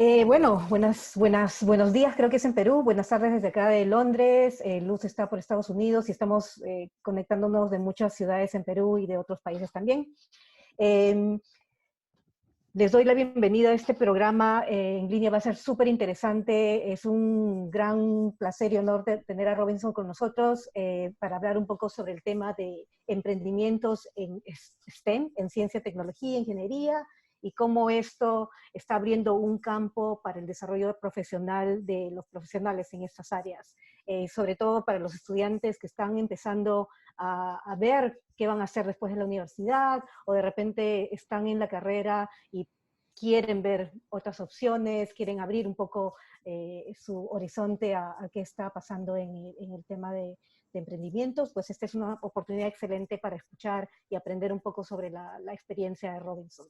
Buenos días, creo que es en Perú, buenas tardes desde acá de Londres, Luz está por Estados Unidos y estamos conectándonos de muchas ciudades en Perú y de otros países también. Eh, Les doy la bienvenida a este programa en línea, va a ser súper interesante, es un gran placer y honor de tener a Robinson con nosotros para hablar un poco sobre el tema de emprendimientos en STEM, en ciencia, tecnología, ingeniería, y cómo esto está abriendo un campo para el desarrollo profesional de los profesionales en estas áreas, sobre todo para los estudiantes que están empezando a ver qué van a hacer después de la universidad, o de repente están en la carrera y quieren ver otras opciones, quieren abrir un poco su horizonte a qué está pasando en el tema de emprendimientos, pues esta es una oportunidad excelente para escuchar y aprender un poco sobre la experiencia de Robinson.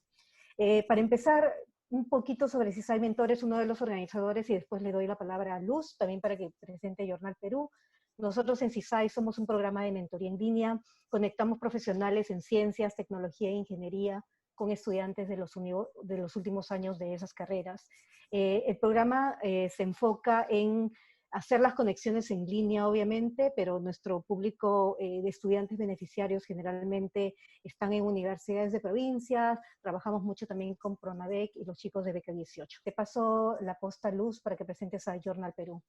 Para empezar, un poquito sobre CISAI Mentores, uno de los organizadores, y después le doy la palabra a Luz, también para que presente Jornal Perú. Nosotros en CISAI somos un programa de mentoría en línea, conectamos profesionales en ciencias, tecnología e ingeniería con estudiantes de los últimos años de esas carreras. El programa se enfoca en hacer las conexiones en línea, obviamente, pero nuestro público de estudiantes beneficiarios generalmente están en universidades de provincias, trabajamos mucho también con Pronavec y los chicos de Beca 18. Te paso la posta, Luz, para que presentes a Journal Perú.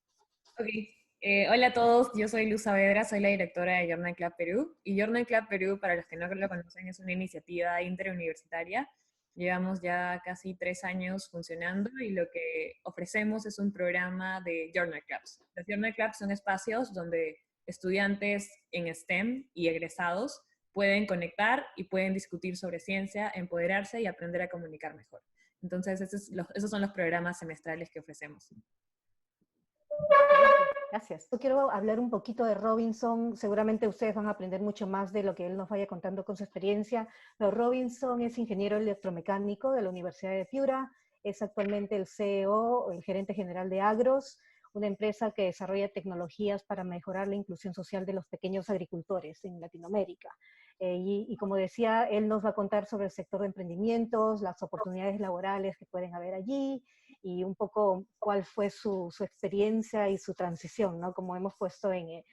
Ok, hola a todos, yo soy Luz Saavedra, soy la directora de Journal Club Perú. Y Journal Club Perú, para los que no lo conocen, es una iniciativa interuniversitaria. Llevamos ya casi 3 años funcionando y lo que ofrecemos es un programa de Journal Clubs. Los Journal Clubs son espacios donde estudiantes en STEM y egresados pueden conectar y pueden discutir sobre ciencia, empoderarse y aprender a comunicar mejor. Entonces, esos son los programas semestrales que ofrecemos. Gracias. Yo quiero hablar un poquito de Robinson. Seguramente ustedes van a aprender mucho más de lo que él nos vaya contando con su experiencia. Pero Robinson es ingeniero electromecánico de la Universidad de Piura. Es actualmente el CEO, el gerente general de Agros, una empresa que desarrolla tecnologías para mejorar la inclusión social de los pequeños agricultores en Latinoamérica. Y como decía, él nos va a contar sobre el sector de emprendimientos, las oportunidades laborales que pueden haber allí, y un poco cuál fue su experiencia y su transición, ¿no? Como hemos puesto en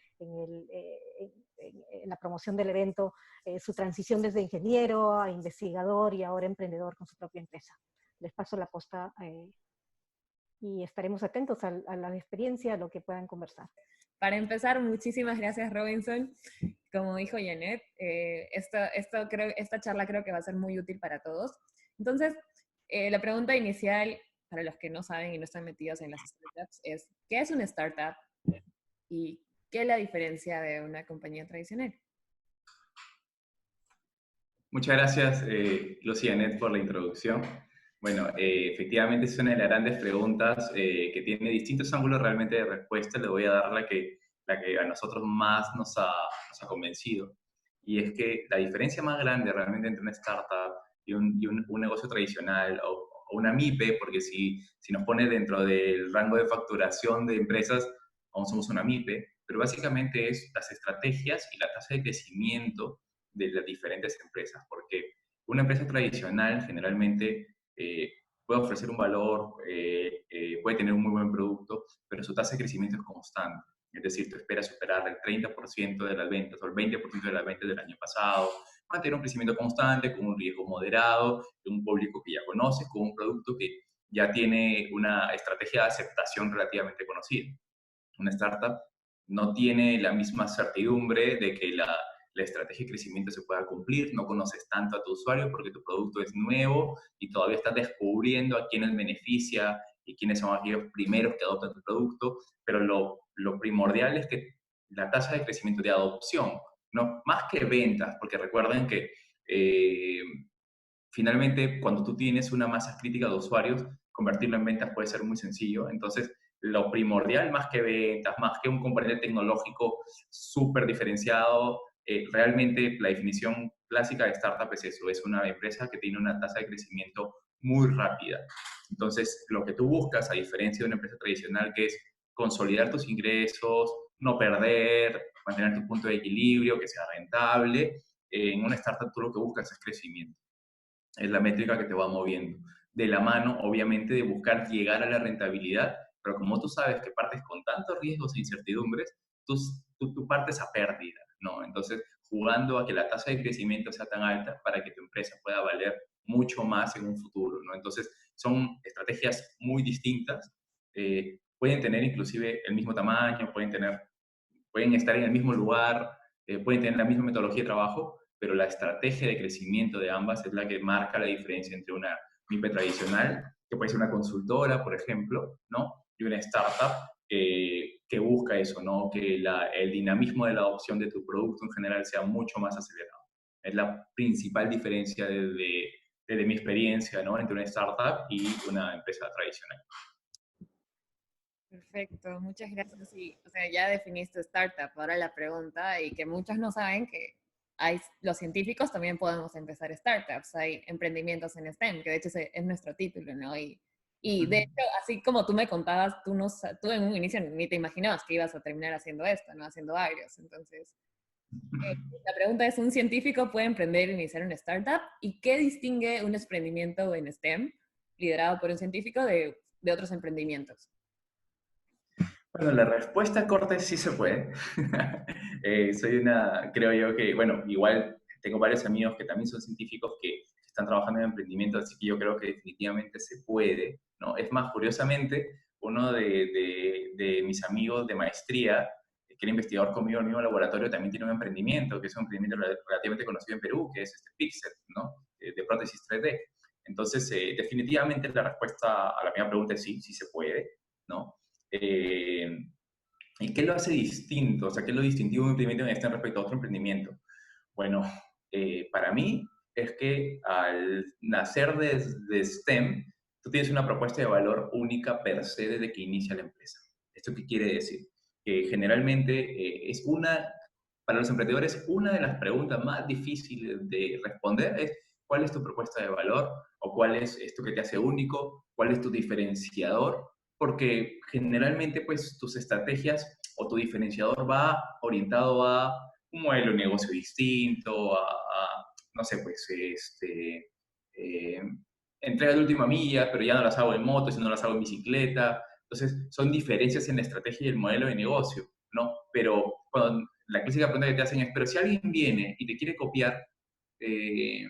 la promoción del evento, su transición desde ingeniero a investigador y ahora emprendedor con su propia empresa. Les paso la posta y estaremos atentos a la experiencia, a lo que puedan conversar. Para empezar, muchísimas gracias, Robinson. Como dijo Janet, esta charla creo que va a ser muy útil para todos. Entonces, la pregunta inicial, para los que no saben y no están metidos en las startups, es ¿qué es una startup? ¿Y qué es la diferencia de una compañía tradicional? Muchas gracias, Lucy y Janet, por la introducción. Bueno, efectivamente es una de las grandes preguntas que tiene distintos ángulos realmente de respuesta. Le voy a dar la que a nosotros más nos ha convencido. Y es que la diferencia más grande realmente entre una startup y un negocio tradicional o una MIPE, porque si nos pone dentro del rango de facturación de empresas, aún somos una MIPE, pero básicamente es las estrategias y la tasa de crecimiento de las diferentes empresas, porque una empresa tradicional generalmente puede ofrecer un valor, puede tener un muy buen producto, pero su tasa de crecimiento es constante. Es decir, tú esperas superar el 30% de las ventas o el 20% de las ventas del año pasado, mantener un crecimiento constante, con un riesgo moderado, de un público que ya conoces, con un producto que ya tiene una estrategia de aceptación relativamente conocida. Una startup no tiene la misma certidumbre de que la estrategia de crecimiento se pueda cumplir, no conoces tanto a tu usuario porque tu producto es nuevo y todavía estás descubriendo a quiénes beneficia y quiénes son aquellos primeros que adoptan tu producto, pero lo primordial es que la tasa de crecimiento de adopción, ¿no? Más que ventas, porque recuerden que finalmente cuando tú tienes una masa crítica de usuarios, convertirlo en ventas puede ser muy sencillo, entonces lo primordial más que ventas, más que un componente tecnológico súper diferenciado, realmente la definición clásica de startup es eso, es una empresa que tiene una tasa de crecimiento muy rápida. Entonces, lo que tú buscas, a diferencia de una empresa tradicional, que es consolidar tus ingresos, no perder, mantener tu punto de equilibrio, que sea rentable, en una startup tú lo que buscas es crecimiento. Es la métrica que te va moviendo. de la mano, obviamente, de buscar llegar a la rentabilidad, pero como tú sabes que partes con tantos riesgos e incertidumbres, tú partes a pérdida, ¿no? Entonces, jugando a que la tasa de crecimiento sea tan alta para que tu empresa pueda valer mucho más en un futuro, ¿no? Entonces, son estrategias muy distintas, pueden tener inclusive el mismo tamaño, pueden estar en el mismo lugar, pueden tener la misma metodología de trabajo, pero la estrategia de crecimiento de ambas es la que marca la diferencia entre una MIPE tradicional, que puede ser una consultora, por ejemplo, ¿no? Y una startup que busca eso, ¿no? Que el dinamismo de la adopción de tu producto en general sea mucho más acelerado. Es la principal diferencia desde mi experiencia, ¿no? Entre una startup y una empresa tradicional. Perfecto, muchas gracias. Sí, o sea, ya definiste startup. Ahora la pregunta, y que muchos no saben que los científicos también podemos empezar startups, hay emprendimientos en STEM, que de hecho es nuestro título, ¿no? Y de hecho, así como tú me contabas, tú en un inicio ni te imaginabas que ibas a terminar haciendo esto, ¿no? Haciendo agrios. Entonces, la pregunta es, ¿un científico puede emprender e iniciar una startup? ¿Y qué distingue un emprendimiento en STEM liderado por un científico de otros emprendimientos? Bueno, la respuesta corta es sí se puede. Creo yo que, bueno, igual tengo varios amigos que también son científicos que están trabajando en emprendimiento, así que yo creo que definitivamente se puede, ¿no? Es más, curiosamente, uno de mis amigos de maestría, que era investigador conmigo en el mismo laboratorio, también tiene un emprendimiento, que es un emprendimiento relativamente conocido en Perú, que es este Pixel, ¿no? De prótesis 3D. Entonces, definitivamente la respuesta a la primera pregunta es sí, sí se puede, ¿no? ¿Y qué lo hace distinto? O sea, ¿qué es lo distintivo de un emprendimiento en este respecto a otro emprendimiento? Bueno, para mí es que al nacer de STEM, tú tienes una propuesta de valor única per se desde que inicia la empresa. ¿Esto qué quiere decir? Que generalmente para los emprendedores, una de las preguntas más difíciles de responder es ¿cuál es tu propuesta de valor? ¿O cuál es esto que te hace único? ¿Cuál es tu diferenciador? Porque generalmente pues tus estrategias o tu diferenciador va orientado a un modelo de negocio distinto, no sé, pues, eh, entrega de última milla, pero ya no las hago en moto, sino las hago en bicicleta. Entonces, son diferencias en la estrategia y el modelo de negocio, ¿no? Pero la clásica pregunta que te hacen es, pero si alguien viene y te quiere copiar, eh,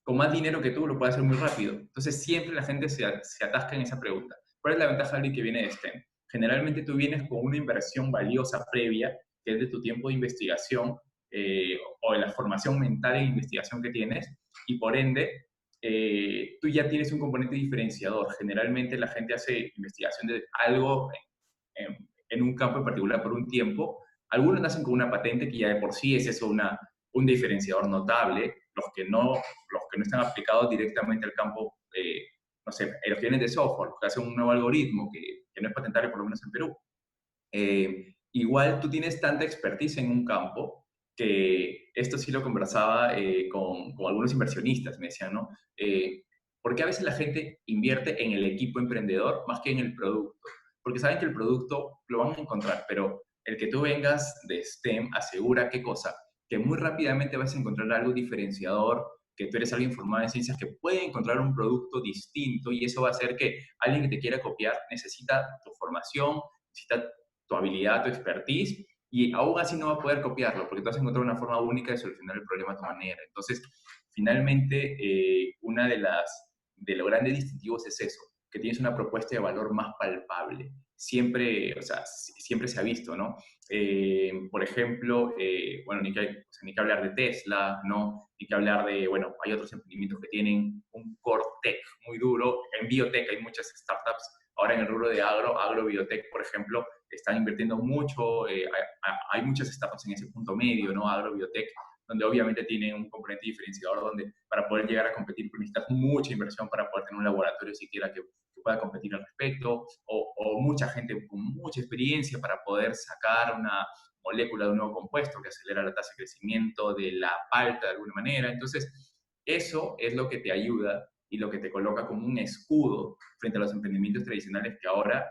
con más dinero que tú, lo puede hacer muy rápido. Entonces, siempre la gente se atasca en esa pregunta. ¿Cuál es la ventaja de alguien que viene de STEM? Generalmente tú vienes con una inversión valiosa previa, que es de tu tiempo de investigación o de la formación mental e investigación que tienes, y por ende, tú ya tienes un componente diferenciador. Generalmente la gente hace investigación de algo en un campo en particular por un tiempo. Algunos nacen con una patente que ya de por sí es eso un diferenciador notable. Los que no están aplicados directamente al campo, no sé, los que vienen de software, los que hacen un nuevo algoritmo que no es patentable por lo menos en Perú. Igual tú tienes tanta expertise en un campo que esto sí lo conversaba con algunos inversionistas, me decían, ¿no? Porque a veces la gente invierte en el equipo emprendedor más que en el producto, porque saben que el producto lo van a encontrar, pero el que tú vengas de STEM asegura qué cosa, que muy rápidamente vas a encontrar algo diferenciador, que tú eres alguien formado en ciencias que puede encontrar un producto distinto y eso va a hacer que alguien que te quiera copiar necesita tu formación, necesita tu habilidad, tu expertise, y aún así no va a poder copiarlo, porque tú has encontrado una forma única de solucionar el problema a tu manera. Entonces, finalmente, una de los grandes distintivos es eso, que tienes una propuesta de valor más palpable. Siempre, o sea, siempre se ha visto, ¿no? Por ejemplo, bueno, ni que hablar de Tesla, ¿no? Ni que hablar de, bueno, hay otros emprendimientos que tienen un core tech muy duro. En biotech hay muchas startups. Ahora en el rubro de agrobiotech, por ejemplo, están invirtiendo mucho, hay muchas startups en ese punto medio, ¿no? Agrobiotech, donde obviamente tienen un componente diferenciador donde para poder llegar a competir necesitas mucha inversión para poder tener un laboratorio siquiera que pueda competir al respecto, o mucha gente con mucha experiencia para poder sacar una molécula de un nuevo compuesto que acelera la tasa de crecimiento de la palta de alguna manera. Entonces, eso es lo que te ayuda y lo que te coloca como un escudo frente a los emprendimientos tradicionales que ahora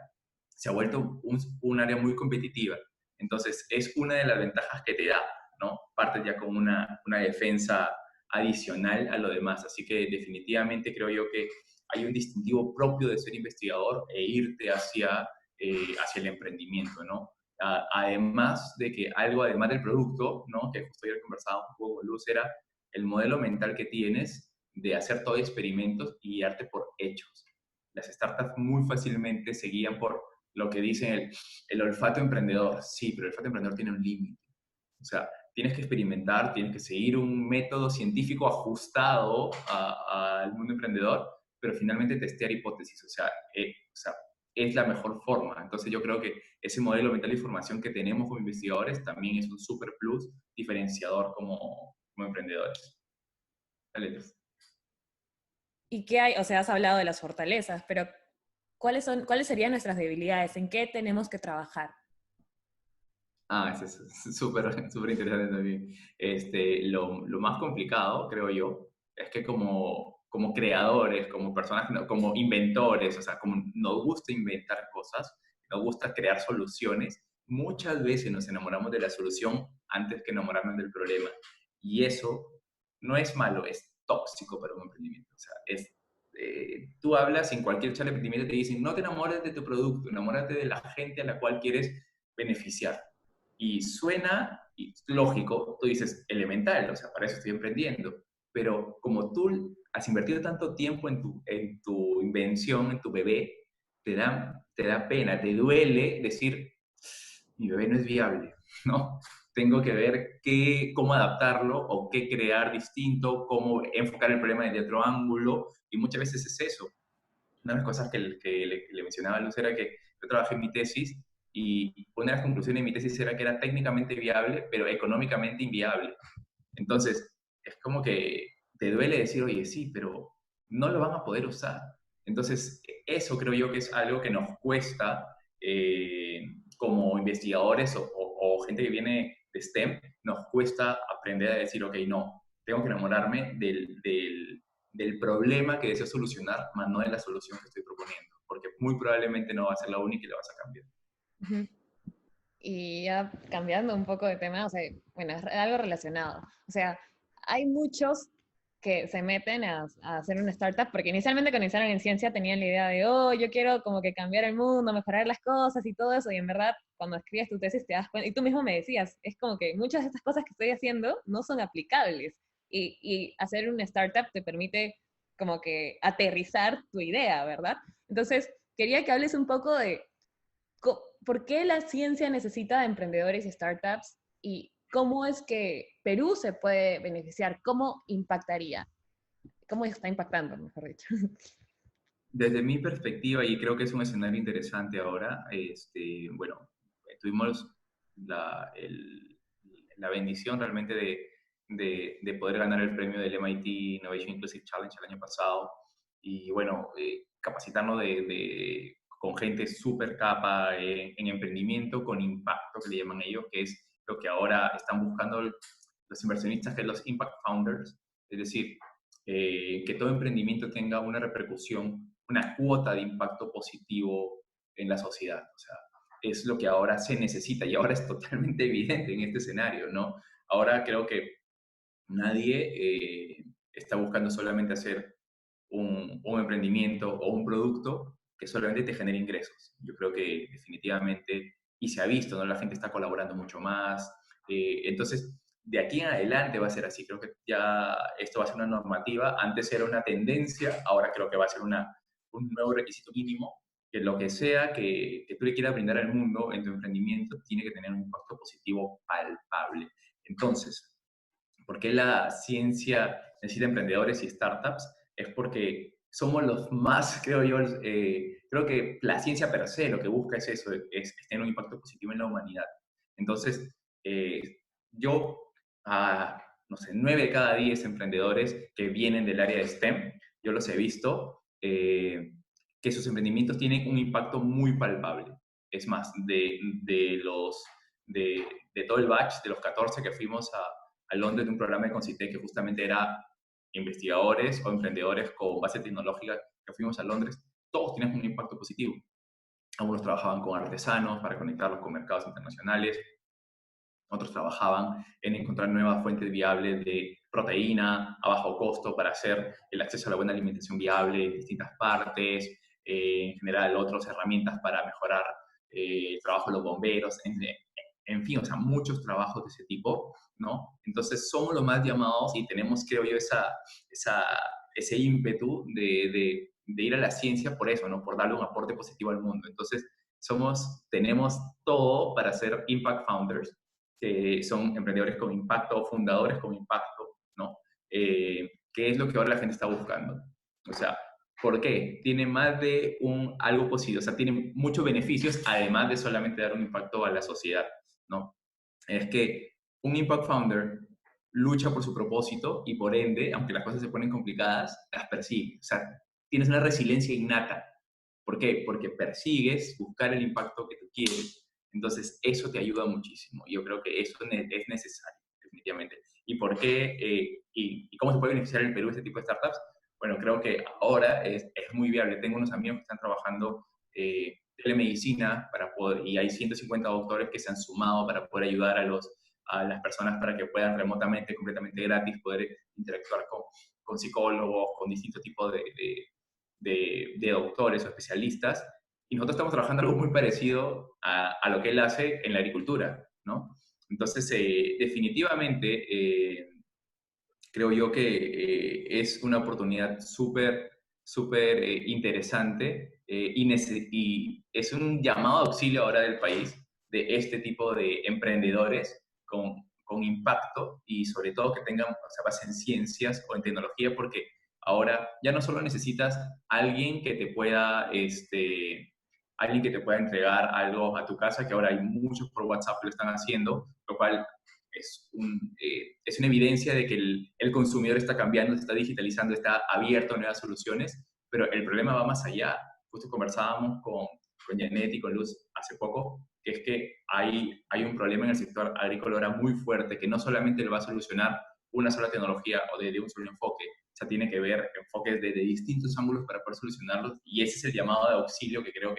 se ha vuelto un área muy competitiva. Entonces, es una de las ventajas que te da, ¿no? Parte ya como una defensa adicional a lo demás. Así que definitivamente creo yo que hay un distintivo propio de ser investigador e irte hacia el emprendimiento, ¿no? Además de que algo, además del producto, ¿no? Que justo ayer conversábamos un poco con Luz, era el modelo mental que tienes de hacer todo experimentos y guiarte por hechos. Las startups muy fácilmente se guían por lo que dicen el olfato emprendedor. Sí, pero el olfato emprendedor tiene un límite. O sea, tienes que experimentar, tienes que seguir un método científico ajustado al mundo emprendedor, pero finalmente testear hipótesis. O sea, es la mejor forma. Entonces yo creo que ese modelo mental de información que tenemos como investigadores también es un super plus diferenciador como emprendedores. Dale, Luz. ¿Y qué hay? O sea, has hablado de las fortalezas, pero cuáles serían nuestras debilidades? ¿En qué tenemos que trabajar? Eso es súper súper interesante también. Lo más complicado, creo yo, es que como creadores, como personas, como inventores, o sea, como nos gusta inventar cosas, nos gusta crear soluciones, muchas veces nos enamoramos de la solución antes que enamorarnos del problema. Y eso no es malo, es tóxico para un emprendimiento. O sea, tú hablas en cualquier charla de emprendimiento y te dicen, no te enamores de tu producto, enamórate de la gente a la cual quieres beneficiar. Y suena lógico, tú dices elemental, o sea, para eso estoy emprendiendo. Pero como tú has invertido tanto tiempo en tu invención, en tu bebé, te da pena, te duele decir, mi bebé no es viable, ¿no? Tengo que ver cómo adaptarlo o qué crear distinto, cómo enfocar el problema desde otro ángulo, y muchas veces es eso. Una de las cosas que le mencionaba a Luz era que yo trabajé en mi tesis y una de las conclusiones de mi tesis era que era técnicamente viable, pero económicamente inviable. Entonces, es como que te duele decir, oye, sí, pero no lo van a poder usar. Entonces, eso creo yo que es algo que nos cuesta como investigadores o gente que viene de STEM, nos cuesta aprender a decir, ok, no, tengo que enamorarme del problema que deseo solucionar, más no de la solución que estoy proponiendo, porque muy probablemente no va a ser la única y la vas a cambiar. Ujú. Y ya cambiando un poco de tema, o sea, bueno, es algo relacionado. O sea, hay muchos que se meten a hacer una startup porque inicialmente cuando iniciaron en ciencia tenían la idea de, oh, yo quiero como que cambiar el mundo, mejorar las cosas y todo eso, y en verdad cuando escribes tu tesis te das cuenta, y tú mismo me decías, es como que muchas de estas cosas que estoy haciendo no son aplicables, y hacer una startup te permite como que aterrizar tu idea, ¿verdad? Entonces, quería que hables un poco de ¿por qué la ciencia necesita de emprendedores y startups? ¿Y cómo es que Perú se puede beneficiar? ¿Cómo impactaría? ¿Cómo está impactando, mejor dicho? Desde mi perspectiva, y creo que es un escenario interesante ahora, bueno, tuvimos la, el- la bendición realmente de poder ganar el premio del MIT Innovation Inclusive Challenge el año pasado y bueno, capacitarnos con gente súper capa en emprendimiento, con impacto, que le llaman ellos, que es lo que ahora están buscando los inversionistas, que es los Impact Founders, es decir, que todo emprendimiento tenga una repercusión, una cuota de impacto positivo en la sociedad. O sea, es lo que ahora se necesita y ahora es totalmente evidente en este escenario, ¿no? Ahora creo que nadie está buscando solamente hacer un emprendimiento o un producto que solamente te genere ingresos. Yo creo que definitivamente, y se ha visto, ¿no? La gente está colaborando mucho más. Entonces, de aquí en adelante va a ser así. Creo que ya esto va a ser una normativa. Antes era una tendencia, ahora creo que va a ser un nuevo requisito mínimo, que lo que sea que tú le quieras brindar al mundo en tu emprendimiento tiene que tener un impacto positivo palpable. Entonces, ¿por qué la ciencia necesita emprendedores y startups? Es porque somos los más, creo yo, creo que la ciencia per se lo que busca es eso, es tener un impacto positivo en la humanidad. Entonces, eh, yo, no sé, 9 de cada 10 emprendedores que vienen del área de STEM, yo los he visto, que sus emprendimientos tienen un impacto muy palpable. Es más, de todo el batch, de los 14 que fuimos a Londres de un programa de Concitec que justamente era investigadores o emprendedores con base tecnológica que fuimos a Londres, todos tienen un impacto positivo. Algunos trabajaban con artesanos para conectarlos con mercados internacionales, Otros trabajaban en encontrar nuevas fuentes viables de proteína a bajo costo para hacer el acceso a la buena alimentación viable en distintas partes. En general, otras herramientas para mejorar el trabajo de los bomberos. En fin, o sea, muchos trabajos de ese tipo, ¿no? Entonces, somos los más llamados y tenemos, creo yo, ese ímpetu de ir a la ciencia por eso, ¿no? Por darle un aporte positivo al mundo. Entonces, tenemos todo para ser Impact Founders, que son emprendedores con impacto o fundadores con impacto, ¿no? Que es lo que ahora la gente está buscando. O sea, ¿por qué? Tiene más de algo positivo, o sea, tiene muchos beneficios, además de solamente dar un impacto a la sociedad, ¿no? Es que un Impact Founder lucha por su propósito y por ende, aunque las cosas se ponen complicadas, las persigue. O sea, tienes una resiliencia innata. ¿Por qué? Porque persigues buscar el impacto que tú quieres. Entonces, eso te ayuda muchísimo. Yo creo que eso es necesario, definitivamente. ¿Y por qué? Y cómo se puede beneficiar en el Perú este tipo de startups? Bueno, creo que ahora es muy viable. Tengo unos amigos que están trabajando telemedicina y hay 150 doctores que se han sumado para poder ayudar a las personas para que puedan remotamente, completamente gratis, poder interactuar con psicólogos, con distintos tipos de doctores o especialistas. Y nosotros estamos trabajando algo muy parecido a lo que él hace en la agricultura, ¿no? Entonces, definitivamente, creo yo que es una oportunidad súper, súper interesante y es un llamado a auxilio ahora del país de este tipo de emprendedores con impacto y sobre todo que tengan, o sea, base en ciencias o en tecnología, porque ahora ya no solo necesitas alguien que te pueda, alguien que te pueda entregar algo a tu casa, que ahora hay muchos por WhatsApp que lo están haciendo, lo cual es una evidencia de que el consumidor está cambiando, se está digitalizando, está abierto a nuevas soluciones, pero el problema va más allá. Justo conversábamos con Janet y con Luz hace poco, que es que hay un problema en el sector agrícola ahora muy fuerte, que no solamente lo va a solucionar una sola tecnología o de un solo enfoque, o sea, tiene que ver enfoques de distintos ángulos para poder solucionarlos, y ese es el llamado de auxilio que creo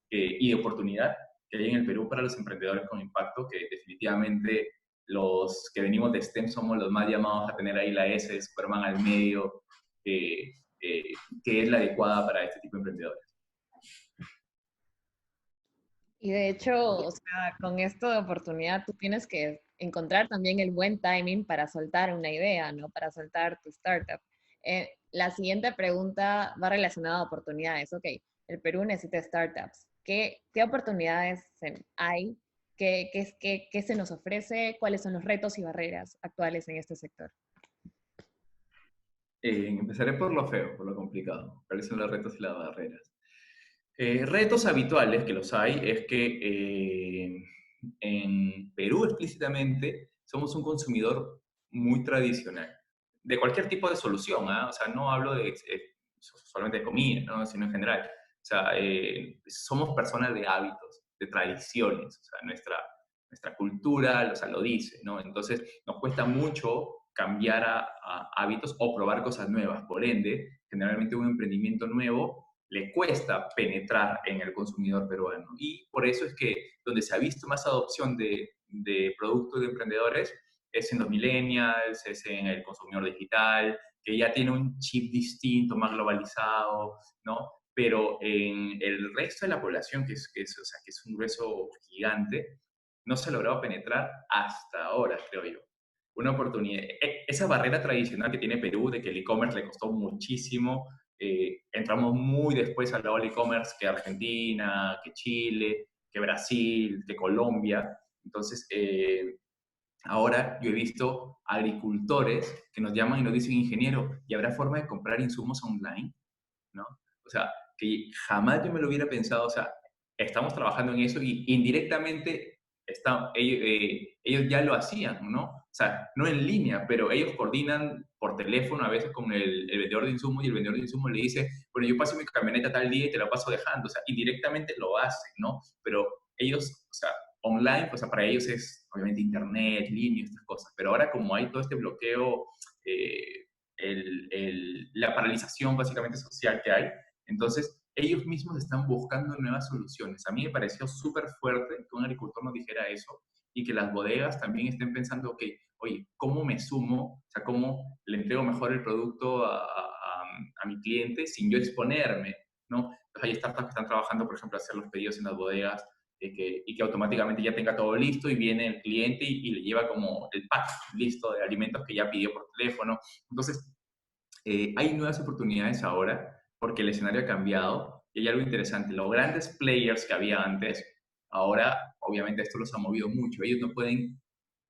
y de oportunidad que hay en el Perú para los emprendedores con impacto, que definitivamente los que venimos de STEM somos los más llamados a tener ahí la S de Superman al medio, que, que es la adecuada para este tipo de emprendedores. Y de hecho, o sea, con esto de oportunidad tú tienes que encontrar también el buen timing para soltar una idea, ¿no? Para soltar tu startup. La siguiente pregunta va relacionada a oportunidades. Ok, el Perú necesita startups. ¿Qué oportunidades hay? ¿Qué se nos ofrece? ¿Cuáles son los retos y barreras actuales en este sector? Empezaré por lo feo, por lo complicado. ¿Cuáles son los retos y las barreras? Retos habituales, que los hay, es que en Perú explícitamente somos un consumidor muy tradicional, de cualquier tipo de solución, ¿eh? O sea, no hablo de solamente de comida, ¿no? Sino en general. O sea, somos personas de hábitos, de tradiciones, o sea, nuestra cultura, o sea, lo dice, ¿no? Entonces, nos cuesta mucho cambiar a hábitos o probar cosas nuevas. Por ende, generalmente un emprendimiento nuevo le cuesta penetrar en el consumidor peruano. Y por eso es que donde se ha visto más adopción de productos de emprendedores es en los millennials, es en el consumidor digital, que ya tiene un chip distinto, más globalizado, ¿no? Pero en el resto de la población, o sea, que es un grueso gigante, no se ha logrado penetrar hasta ahora, creo yo. Una oportunidad. Esa barrera tradicional que tiene Perú de que el e-commerce le costó muchísimo, entramos muy después al lado del e-commerce que Argentina, que Chile, que Brasil, que Colombia. Entonces, ahora yo he visto agricultores que nos llaman y nos dicen, ingeniero, ¿y habrá forma de comprar insumos online? ¿No? O sea, que jamás yo me lo hubiera pensado, o sea, estamos trabajando en eso y indirectamente ellos ya lo hacían, ¿no? O sea, no en línea, pero ellos coordinan por teléfono a veces con el vendedor de insumos y el vendedor de insumos le dice, bueno, yo paso mi camioneta tal día y te la paso dejando, o sea, indirectamente lo hacen, ¿no? Pero ellos, o sea, online, pues para ellos es obviamente internet, línea, estas cosas, pero ahora como hay todo este bloqueo, la paralización básicamente social que hay, entonces ellos mismos están buscando nuevas soluciones. A mí me pareció súper fuerte que un agricultor nos dijera eso y que las bodegas también estén pensando, ok, oye, ¿cómo me sumo? O sea, ¿cómo le entrego mejor el producto a mi cliente sin yo exponerme, ¿no? Entonces hay startups que están trabajando, por ejemplo, a hacer los pedidos en las bodegas y que automáticamente ya tenga todo listo y viene el cliente y le lleva como el pack listo de alimentos que ya pidió por teléfono. Entonces, hay nuevas oportunidades ahora porque el escenario ha cambiado y hay algo interesante. Los grandes players que había antes, ahora obviamente esto los ha movido mucho. Ellos no pueden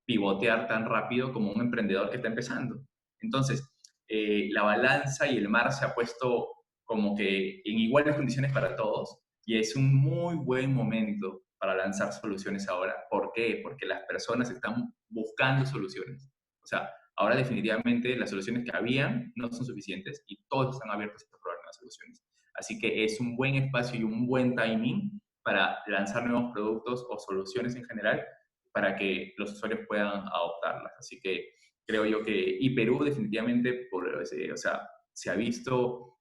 pivotear tan rápido como un emprendedor que está empezando. Entonces, la balanza y el mar se ha puesto como que en iguales condiciones para todos y es un muy buen momento para lanzar soluciones ahora. ¿Por qué? Porque las personas están buscando soluciones. O sea, ahora definitivamente las soluciones que habían no son suficientes y todos están abiertos a probar nuevas soluciones. Así que es un buen espacio y un buen timing para lanzar nuevos productos o soluciones en general para que los usuarios puedan adoptarlas. Así que creo yo que, y Perú definitivamente, o sea, se ha visto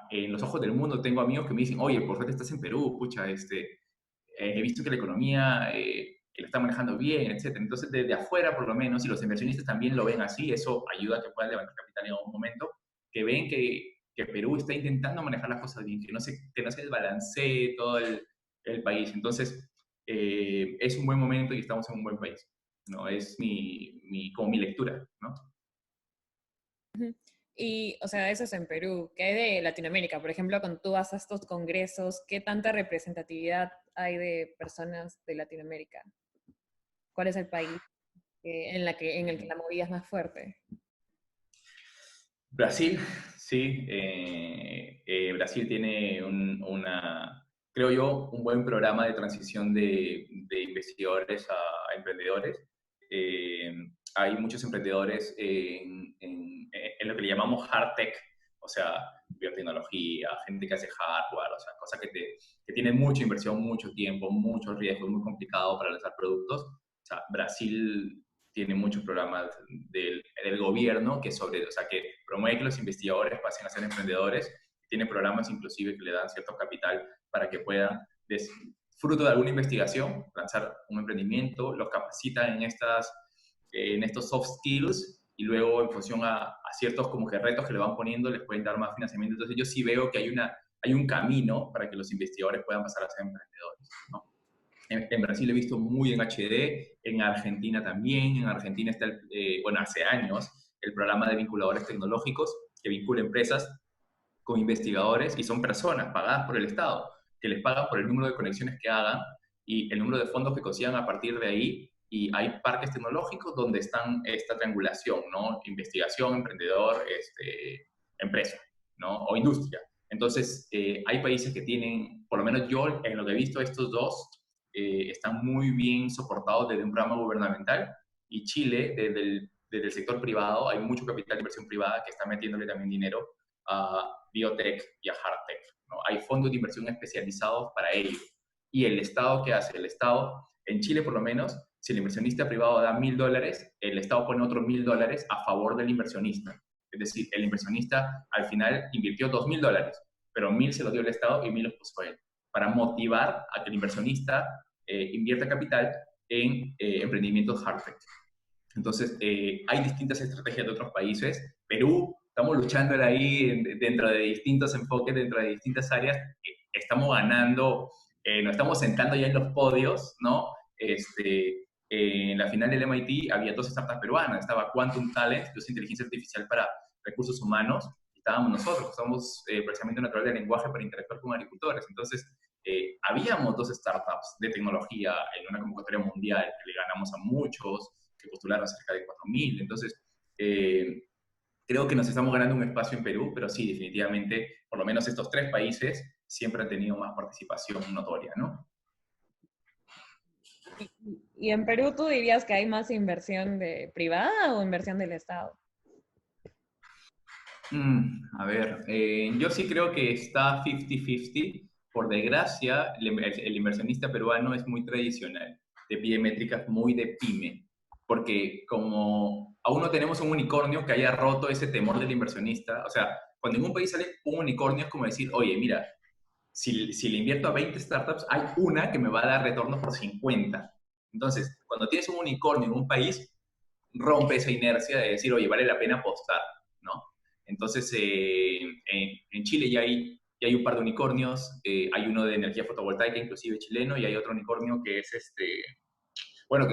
en los ojos del mundo. Tengo amigos que me dicen, oye, ¿por qué estás en Perú? Pucha, he visto que la economía la está manejando bien, etcétera. Entonces, desde afuera, por lo menos, y los inversionistas también lo ven así, eso ayuda a que puedan levantar capital en algún momento, que ven que Perú está intentando manejar las cosas bien, que no se desbalancee todo el país. Entonces, es un buen momento y estamos en un buen país, ¿no? Es como mi lectura, ¿no? Y, o sea, eso es en Perú. ¿Qué hay de Latinoamérica? Por ejemplo, cuando tú vas a estos congresos, ¿qué tanta representatividad hay de personas de Latinoamérica? ¿Cuál es el país en el que la movida es más fuerte? Brasil, sí. Brasil tiene creo yo, un buen programa de transición de investigadores a emprendedores. Hay muchos emprendedores en lo que le llamamos hard tech, o sea, biotecnología, gente que hace hardware, o sea, cosas que tienen mucha inversión, mucho tiempo, mucho riesgo, es muy complicado para lanzar productos. O sea, Brasil tiene muchos programas del gobierno o sea, que promueve que los investigadores pasen a ser emprendedores. Tiene programas inclusive que le dan cierto capital para que puedan, fruto de alguna investigación, lanzar un emprendimiento, los capacitan en estos soft skills y luego en función a ciertos como que retos que le van poniendo les pueden dar más financiamiento. Entonces yo sí veo que hay un camino para que los investigadores puedan pasar a ser emprendedores, ¿no? En Brasil he visto muy en HD, en Argentina también. En Argentina está, bueno, hace años, el programa de vinculadores tecnológicos que vincula empresas con investigadores y son personas pagadas por el Estado, que les pagan por el número de conexiones que hagan y el número de fondos que consigan a partir de ahí. Y hay parques tecnológicos donde están esta triangulación, ¿no? Investigación, emprendedor, empresa, ¿no? O industria. Entonces, hay países que tienen, por lo menos yo en lo que he visto, estos dos están muy bien soportados desde un programa gubernamental y Chile, desde el sector privado, hay mucho capital de inversión privada que está metiéndole también dinero a biotech y a hardtech, ¿no? Hay fondos de inversión especializados para ello. ¿Y el Estado qué hace? El Estado, en Chile por lo menos, si el inversionista privado da $1.000, el Estado pone otros $1.000 a favor del inversionista. Es decir, el inversionista al final invirtió $2.000, pero 1.000 se los dio el Estado y 1.000 los puso él, para motivar a que el inversionista invierta capital en emprendimientos hardtech. Entonces, hay distintas estrategias de otros países. Perú, estamos luchando ahí dentro de distintos enfoques, dentro de distintas áreas. Estamos ganando, nos estamos sentando ya en los podios, ¿no? En la final del MIT había dos startups peruanas. Estaba Quantum Talent, que es inteligencia artificial para recursos humanos. Y estábamos nosotros, que somos procesamiento natural de lenguaje para interactuar con agricultores. Entonces, habíamos dos startups de tecnología en una convocatoria mundial que le ganamos a muchos, que postularon cerca de 4.000. Entonces, creo que nos estamos ganando un espacio en Perú, pero sí, definitivamente, por lo menos estos tres países siempre han tenido más participación notoria, ¿no? ¿Y en Perú tú dirías que hay más inversión privada o inversión del Estado? A ver, yo sí creo que está 50-50. Por desgracia, el inversionista peruano es muy tradicional, te pide métricas muy de pyme, porque como aún no tenemos un unicornio que haya roto ese temor del inversionista, o sea, cuando en un país sale un unicornio es como decir, oye, mira, si le invierto a 20 startups, hay una que me va a dar retorno por 50, Entonces, cuando tienes un unicornio en un país, rompe esa inercia de decir, oye, vale la pena apostar, ¿no? Entonces, en Chile ya hay un par de unicornios, hay uno de energía fotovoltaica, inclusive chileno, y hay otro unicornio que es bueno,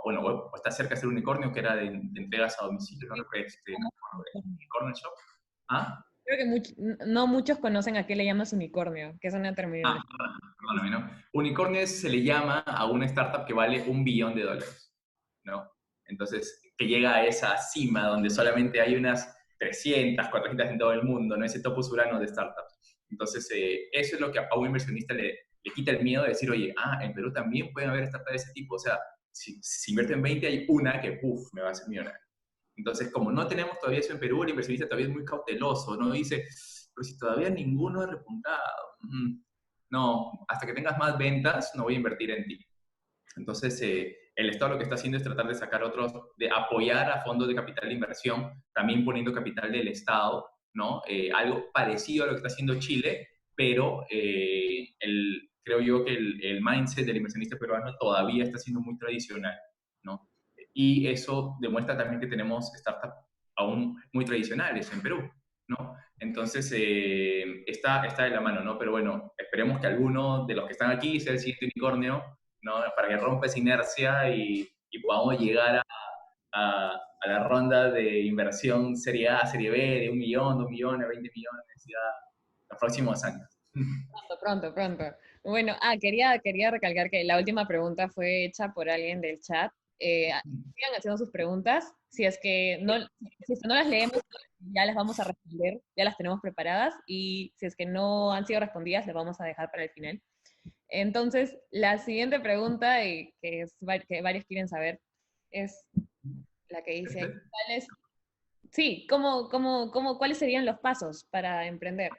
bueno, está cerca de ser unicornio, que era de entregas a domicilio, no recuerdo, Unicornio Shop. ¿Ah? Creo que no muchos conocen a qué le llamas unicornio, que es una Ah, terminología. perdóname, ¿no? Unicornio se le llama a una startup que vale $1 billón, ¿no? Entonces, que llega a esa cima donde solamente hay unas 300, 400 en todo el mundo, ¿no? Ese topos urano de startups. Entonces, eso es lo que a un inversionista le quita el miedo de decir, oye, en Perú también pueden haber startups de ese tipo. O sea, si invierto en 20, hay una que, puff, me va a hacer millonario. Entonces, como no tenemos todavía eso en Perú, el inversionista todavía es muy cauteloso, ¿no? Dice, pero si todavía ninguno ha repuntado, no, hasta que tengas más ventas, no voy a invertir en ti. Entonces, el Estado lo que está haciendo es tratar de sacar otros, de apoyar a fondos de capital de inversión, también poniendo capital del Estado, ¿no? Algo parecido a lo que está haciendo Chile, pero creo yo que el mindset del inversionista peruano todavía está siendo muy tradicional, ¿no? Y eso demuestra también que tenemos startups aún muy tradicionales en Perú, ¿no? Entonces, está de la mano, ¿no? Pero bueno, esperemos que alguno de los que están aquí sea el siguiente unicornio, ¿no? Para que rompa esa inercia y podamos llegar a la ronda de inversión Serie A, Serie B, de 1 millón, 2 millones, 20 millones, ya los próximos años. Pronto, pronto. Bueno, quería recalcar que la última pregunta fue hecha por alguien del chat. Sigan haciendo sus preguntas. Si es que no las leemos, ya las vamos a responder, ya las tenemos preparadas. Y si es que no han sido respondidas, las vamos a dejar para el final. Entonces, la siguiente pregunta, que varios quieren saber, es la que dice, sí, ¿cuáles serían los pasos para emprender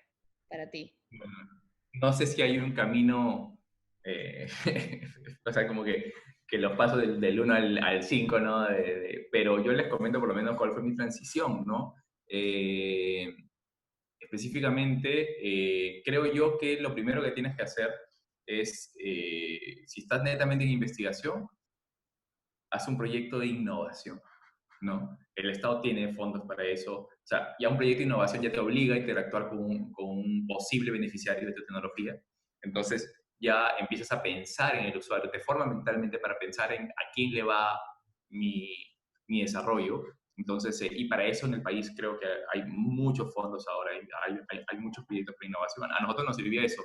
para ti? Bueno, no sé si hay un camino, o sea, como que los pasos del 1 al 5, ¿no? Pero yo les comento por lo menos cuál fue mi transición, ¿no? Específicamente, creo yo que lo primero que tienes que hacer es, si estás netamente en investigación, haz un proyecto de innovación, ¿no? El Estado tiene fondos para eso. O sea, ya un proyecto de innovación ya te obliga a interactuar con un posible beneficiario de tu tecnología. Entonces, ya empiezas a pensar en el usuario, te forma mentalmente para pensar en a quién le va mi, mi desarrollo. Entonces, y para eso en el país creo que hay muchos fondos ahora, hay muchos proyectos para innovación. A nosotros nos sirvió eso.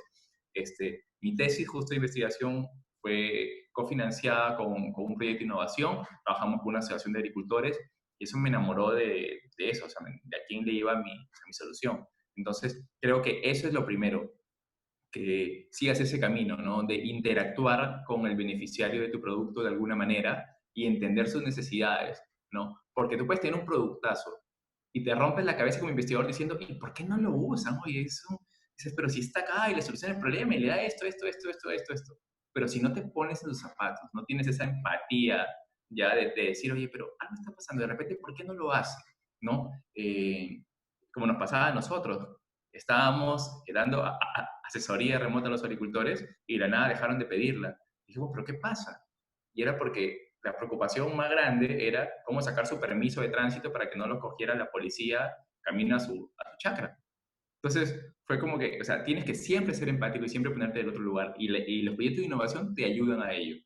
Mi tesis justo de investigación fue cofinanciada con un proyecto de innovación, trabajamos con una asociación de agricultores y eso me enamoró de eso, o sea, de a quién le iba mi solución. Entonces, creo que eso es lo primero, que sigas ese camino, ¿no? De interactuar con el beneficiario de tu producto de alguna manera y entender sus necesidades, ¿no? Porque tú puedes tener un productazo y te rompes la cabeza como investigador diciendo, ¿y por qué no lo usan? Oye, eso, dices, pero si está acá y le soluciona el problema y le da esto. Pero si no te pones en sus zapatos, no tienes esa empatía ya de decir, oye, pero algo está pasando, de repente, ¿por qué no lo hace? ¿No? Como nos pasaba a nosotros, estábamos dando asesoría remota a los agricultores y de la nada dejaron de pedirla. Dijimos, ¿pero qué pasa? Y era porque la preocupación más grande era cómo sacar su permiso de tránsito para que no lo cogiera la policía camino a su chacra. Entonces, fue como que, o sea, tienes que siempre ser empático y siempre ponerte del otro lugar. Y los proyectos de innovación te ayudan a ello.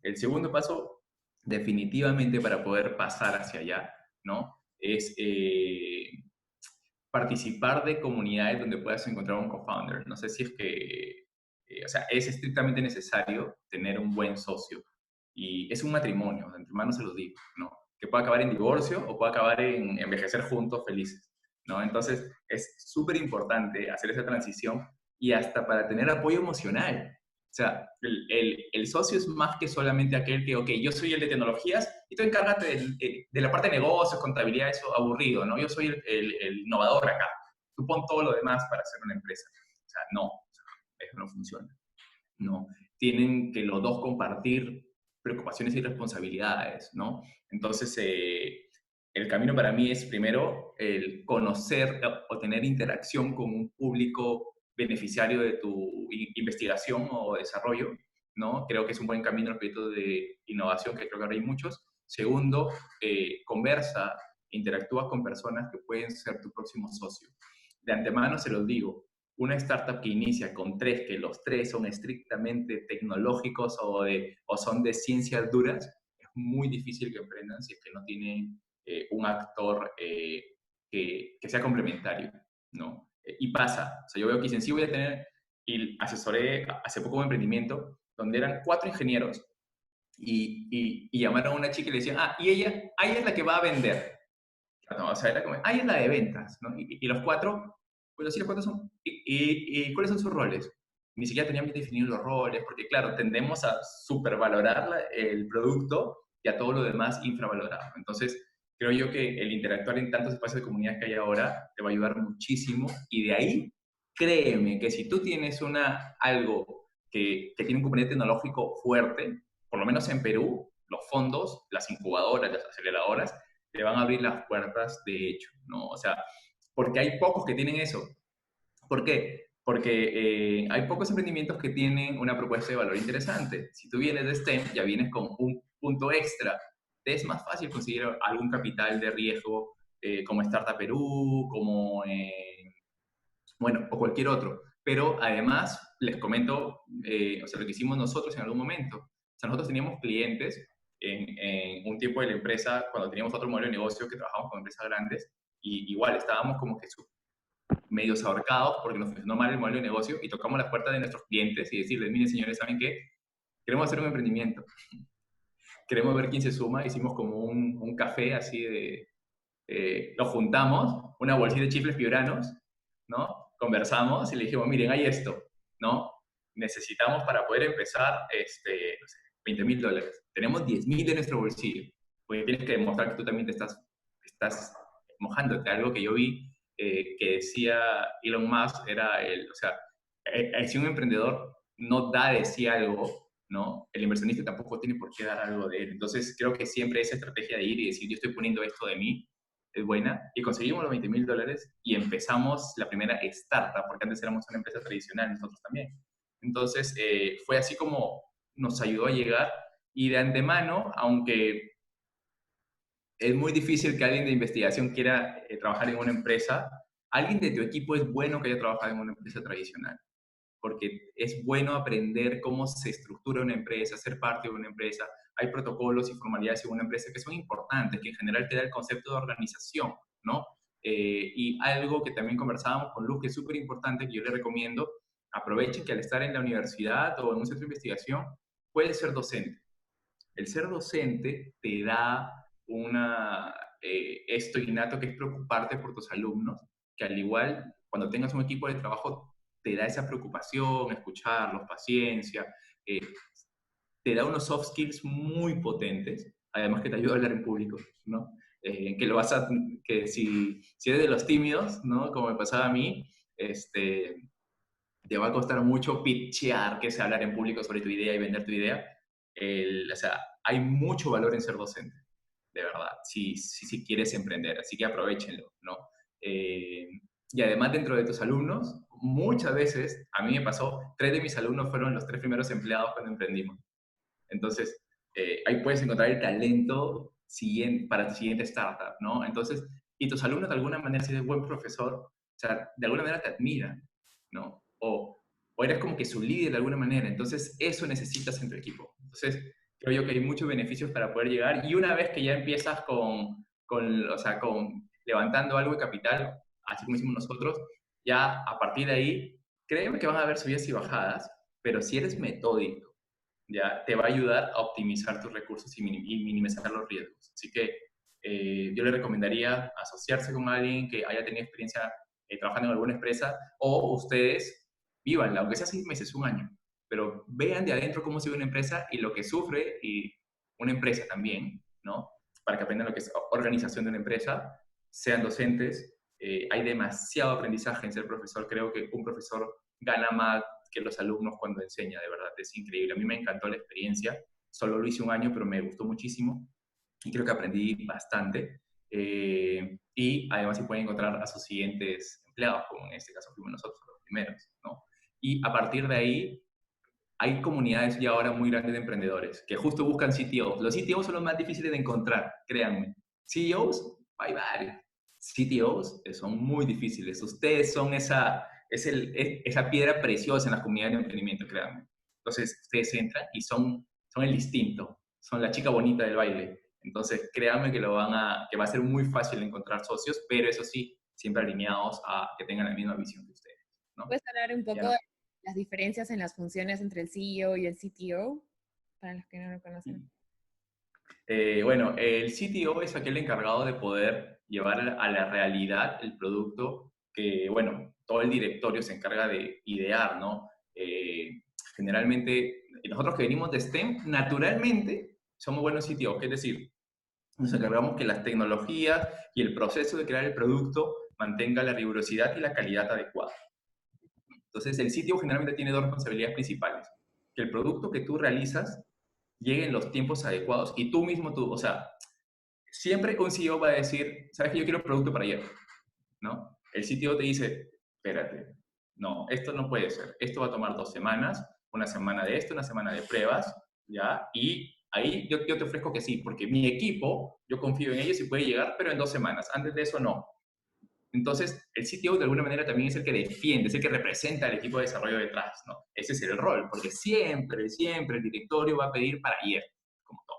El segundo paso, definitivamente para poder pasar hacia allá, ¿no? Es participar de comunidades donde puedas encontrar un co-founder. No sé si es que, o sea, es estrictamente necesario tener un buen socio. Y es un matrimonio, entre hermanos se los digo, ¿no? Que puede acabar en divorcio o puede acabar en envejecer juntos felices, ¿no? Entonces, es súper importante hacer esa transición y hasta para tener apoyo emocional. O sea, el socio es más que solamente aquel que, ok, yo soy el de tecnologías y tú encárgate de la parte de negocios, contabilidad, eso aburrido, ¿no? Yo soy el innovador acá. Tú pon todo lo demás para hacer una empresa. O sea, no, eso no funciona. No, tienen que los dos compartir preocupaciones y responsabilidades, ¿no? Entonces, el camino para mí es primero el conocer o tener interacción con un público beneficiario de tu investigación o desarrollo ¿no? Creo que es un buen camino el proyecto de innovación, que creo que ahora hay muchos. Segundo, conversa, interactúa con personas que pueden ser tu próximo socio. De antemano se los digo, una startup que inicia con tres, que los tres son estrictamente tecnológicos o son de ciencias duras, es muy difícil que emprendan si es que no tienen un actor que sea complementario, ¿no? Y pasa, o sea, yo veo que dicen, sí voy a tener, y asesoré hace poco un emprendimiento donde eran 4 ingenieros y llamaron a una chica y le decían, y ella es la que va a vender. No, o sea, era como, ella es la de ventas, ¿no? Y los 4, pues sí, los 4 son, ¿y cuáles son sus roles? Ni siquiera tenían bien definidos los roles, porque claro, tendemos a supervalorar el producto y a todo lo demás infravalorar. Entonces, creo yo que el interactuar en tantos espacios de comunidad que hay ahora te va a ayudar muchísimo y de ahí, créeme que si tú tienes algo que tiene un componente tecnológico fuerte, por lo menos en Perú, los fondos, las incubadoras, las aceleradoras, te van a abrir las puertas de hecho, ¿no? O sea, porque hay pocos que tienen eso. ¿Por qué? Porque hay pocos emprendimientos que tienen una propuesta de valor interesante. Si tú vienes de STEM, ya vienes con un punto extra. Te es más fácil conseguir algún capital de riesgo como Startup Perú, como, bueno, o cualquier otro. Pero además, les comento, o sea, lo que hicimos nosotros en algún momento. O sea, nosotros teníamos clientes en un tiempo de la empresa, cuando teníamos otro modelo de negocio que trabajamos con empresas grandes, y igual estábamos como que medios ahorcados porque nos funcionó mal el modelo de negocio y tocamos las puertas de nuestros clientes y decirles, miren señores, ¿saben qué? Queremos hacer un emprendimiento, queremos ver quién se suma, hicimos como un café así de, nos juntamos, una bolsita de chifles fioranos, ¿no? Conversamos y le dijimos, miren, hay esto, ¿no? Necesitamos para poder empezar, no sé, $20,000. Tenemos 10,000 en nuestro bolsillo, porque tienes que demostrar que tú también estás mojándote. Algo que yo vi que decía Elon Musk era o sea, si un emprendedor no da de sí algo, ¿no? El inversionista tampoco tiene por qué dar algo de él. Entonces, creo que siempre esa estrategia de ir y decir, yo estoy poniendo esto de mí, es buena, y conseguimos los $20,000 y empezamos la primera startup, porque antes éramos una empresa tradicional nosotros también. Entonces, fue así como nos ayudó a llegar, y de antemano, aunque es muy difícil que alguien de investigación quiera trabajar en una empresa, alguien de tu equipo es bueno que haya trabajado en una empresa tradicional, porque es bueno aprender cómo se estructura una empresa, ser parte de una empresa. Hay protocolos y formalidades en una empresa que son importantes, que en general te da el concepto de organización, ¿no? Y algo que también conversábamos con Luz, que es súper importante, que yo le recomiendo, aprovechen que al estar en la universidad o en un centro de investigación, puedes ser docente. El ser docente te da esto innato que es preocuparte por tus alumnos, que al igual, cuando tengas un equipo de trabajo, te da esa preocupación, escucharlos, paciencia, eh, te da unos soft skills muy potentes, además que te ayuda a hablar en público, ¿no? Que lo vas a, que si eres de los tímidos, ¿no? Como me pasaba a mí, te va a costar mucho pitchear, que es hablar en público sobre tu idea y vender tu idea. O sea, hay mucho valor en ser docente, de verdad, si quieres emprender, así que aprovechenlo, ¿no? Eh, y además dentro de tus alumnos, muchas veces, a mí me pasó, 3 de mis alumnos fueron los 3 primeros empleados cuando emprendimos. Entonces, ahí puedes encontrar el talento para tu siguiente startup, ¿no? Entonces, y tus alumnos de alguna manera, si eres buen profesor, o sea, de alguna manera te admiran, ¿no? O eres como que su líder de alguna manera. Entonces, eso necesitas en tu equipo. Entonces, creo yo que hay muchos beneficios para poder llegar. Y una vez que ya empiezas o sea, con levantando algo de capital, así como hicimos nosotros, ya a partir de ahí, créeme que van a haber subidas y bajadas, pero si eres metódico, ya te va a ayudar a optimizar tus recursos y minimizar los riesgos. Así que yo le recomendaría asociarse con alguien que haya tenido experiencia trabajando en alguna empresa, o ustedes vívanla, aunque sea 6 meses, un año, pero vean de adentro cómo se ve una empresa y lo que sufre y una empresa también, ¿no? Para que aprendan lo que es organización de una empresa, sean docentes. Hay demasiado aprendizaje en ser profesor. Creo que un profesor gana más que los alumnos cuando enseña, de verdad, es increíble. A mí me encantó la experiencia, solo lo hice un año, pero me gustó muchísimo y creo que aprendí bastante. Y además se pueden encontrar a sus siguientes empleados, como en este caso fuimos nosotros los primeros, ¿no? Y a partir de ahí, hay comunidades ya ahora muy grandes de emprendedores que justo buscan CTOs. Los CTOs son los más difíciles de encontrar, créanme. CEOs, hay varios. CTOs son muy difíciles. Ustedes son esa piedra preciosa en las comunidades de emprendimiento, créanme. Entonces, ustedes entran y son el distinto, son la chica bonita del baile. Entonces, créanme que que va a ser muy fácil encontrar socios, pero eso sí, siempre alineados a que tengan la misma visión que ustedes, ¿no? ¿Puedes hablar un Ya poco no. de las diferencias en las funciones entre el CEO y el CTO? Para los que no lo conocen. Bueno, el CTO es aquel encargado de poder llevar a la realidad el producto que, bueno, todo el directorio se encarga de idear, ¿no? Generalmente, nosotros que venimos de STEM, naturalmente somos buenos CTOs, es decir, nos encargamos que las tecnologías y el proceso de crear el producto mantenga la rigurosidad y la calidad adecuada. Entonces, el CTO generalmente tiene dos responsabilidades principales. Que el producto que tú realizas llegue en los tiempos adecuados y o sea, siempre un CEO va a decir, sabes que yo quiero el producto para ayer, ¿no? El CTO te dice, espérate, no, esto no puede ser, esto va a tomar 2 semanas, una semana de esto, una semana de pruebas, ¿ya? Y ahí yo te ofrezco que sí, porque mi equipo, yo confío en ellos y puede llegar, pero en 2 semanas, antes de eso no. Entonces, el CTO de alguna manera también es el que defiende, es el que representa al equipo de desarrollo detrás, ¿no? Ese es el rol, porque siempre el directorio va a pedir para ayer, como todo,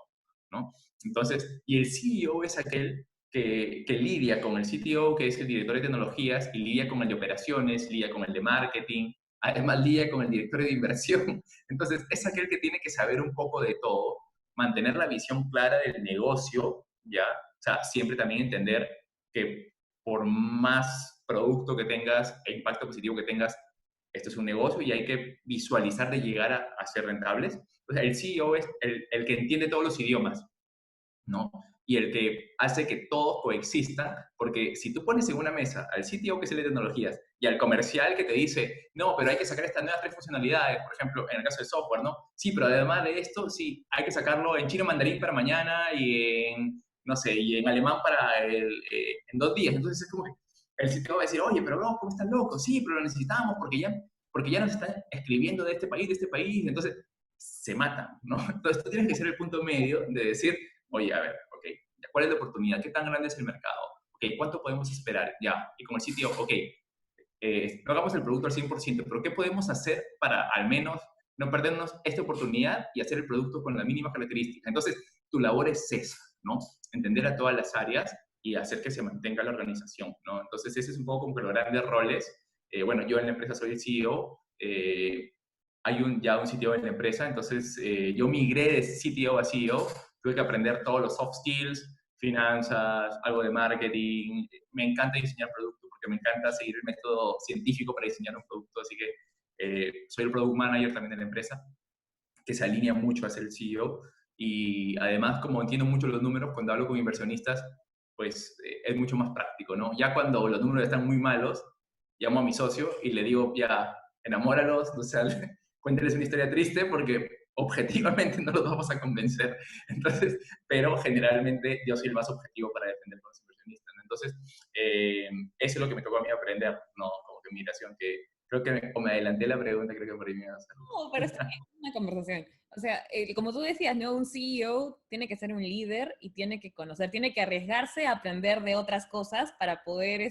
¿no? Entonces, y el CEO es aquel que lidia con el CTO, que es el director de tecnologías, y lidia con el de operaciones, lidia con el de marketing, además lidia con el director de inversión. Entonces, es aquel que tiene que saber un poco de todo, mantener la visión clara del negocio, ¿ya? O sea, siempre también entender que por más producto que tengas e impacto positivo que tengas, esto es un negocio y hay que visualizar de llegar a ser rentables. O sea, el CEO es el que entiende todos los idiomas, ¿no? Y el que hace que todos coexistan, porque si tú pones en una mesa al CTO que es el de tecnologías y al comercial que te dice, no, pero hay que sacar estas nuevas 3 funcionalidades, por ejemplo, en el caso de software, ¿no? Sí, pero además de esto, sí, hay que sacarlo en chino mandarín para mañana y en, no sé, y en alemán en 2 días. Entonces es como que el CTO va a decir, oye, pero no, ¿cómo estás loco? Sí, pero lo necesitamos porque ya nos están escribiendo de este país, entonces se matan, ¿no? Entonces tú tienes que ser el punto medio de decir, oye, a ver, ok, ¿cuál es la oportunidad? ¿Qué tan grande es el mercado? Ok, ¿cuánto podemos esperar? Ya, y como el sitio, ok, no hagamos el producto al 100%, pero ¿qué podemos hacer para al menos no perdernos esta oportunidad y hacer el producto con la mínima característica? Entonces, tu labor es esa, ¿no? Entender a todas las áreas y hacer que se mantenga la organización, ¿no? Entonces, ese es un poco como que los grandes roles. Bueno, yo en la empresa soy el CEO, hay ya un CTO en la empresa, entonces yo migré de CTO a CEO, tuve que aprender todos los soft skills, finanzas, algo de marketing. Me encanta diseñar productos porque me encanta seguir el método científico para diseñar un producto, así que soy el product manager también de la empresa, que se alinea mucho a ser el CEO. Y además, como entiendo mucho los números, cuando hablo con inversionistas, pues es mucho más práctico, ¿no? Ya cuando los números están muy malos, llamo a mi socio y le digo, ya, enamóralos, o sea, cuénteles una historia triste porque objetivamente no los vamos a convencer. Entonces, pero generalmente yo soy el más objetivo para defender con los inversionistas, ¿no? Entonces, eso es lo que me tocó a mí aprender, ¿no? Como que migración, que creo que o me adelanté la pregunta, creo que por ahí me iba a hacer. No, pero está bien, es una conversación. O sea, como tú decías, ¿no? Un CEO tiene que ser un líder y tiene que conocer, tiene que arriesgarse a aprender de otras cosas para poder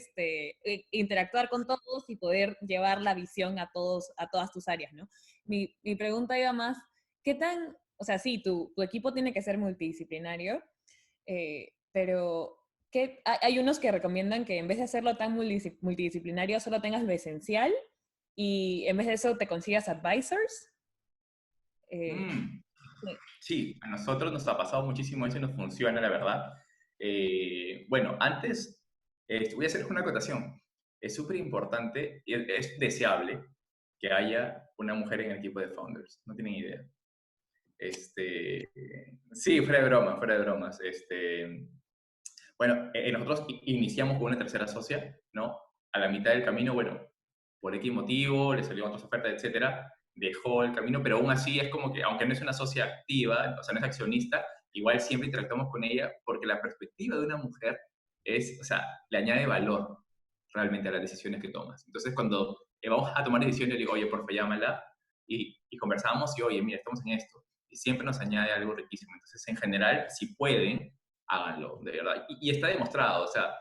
interactuar con todos y poder llevar la visión a todas tus áreas, ¿no? Mi pregunta iba más, ¿qué tan, o sea, sí, tu equipo tiene que ser multidisciplinario, pero hay unos que recomiendan que en vez de hacerlo tan multidisciplinario, solo tengas lo esencial y en vez de eso te consigas advisors. Eh, Mm, sí. sí, a nosotros nos ha pasado muchísimo eso y nos funciona, la verdad. Bueno, antes, voy a hacer una acotación. Es súper importante y es deseable que haya una mujer en el equipo de founders. No tienen idea. Sí, fuera de broma, fuera de bromas. Bueno, nosotros iniciamos con una tercera socia, ¿no? A la mitad del camino, bueno, por X motivo, le salieron otras ofertas, etcétera, dejó el camino, pero aún así es como que, aunque no es una socia activa, o sea, no es accionista, igual siempre interactuamos con ella porque la perspectiva de una mujer o sea, le añade valor realmente a las decisiones que tomas. Entonces, cuando vamos a tomar decisiones, le digo, oye, porfa, llámala, y conversamos y, oye, mira, estamos en esto. Y siempre nos añade algo riquísimo. Entonces, en general, si pueden, háganlo, de verdad. Y está demostrado, o sea,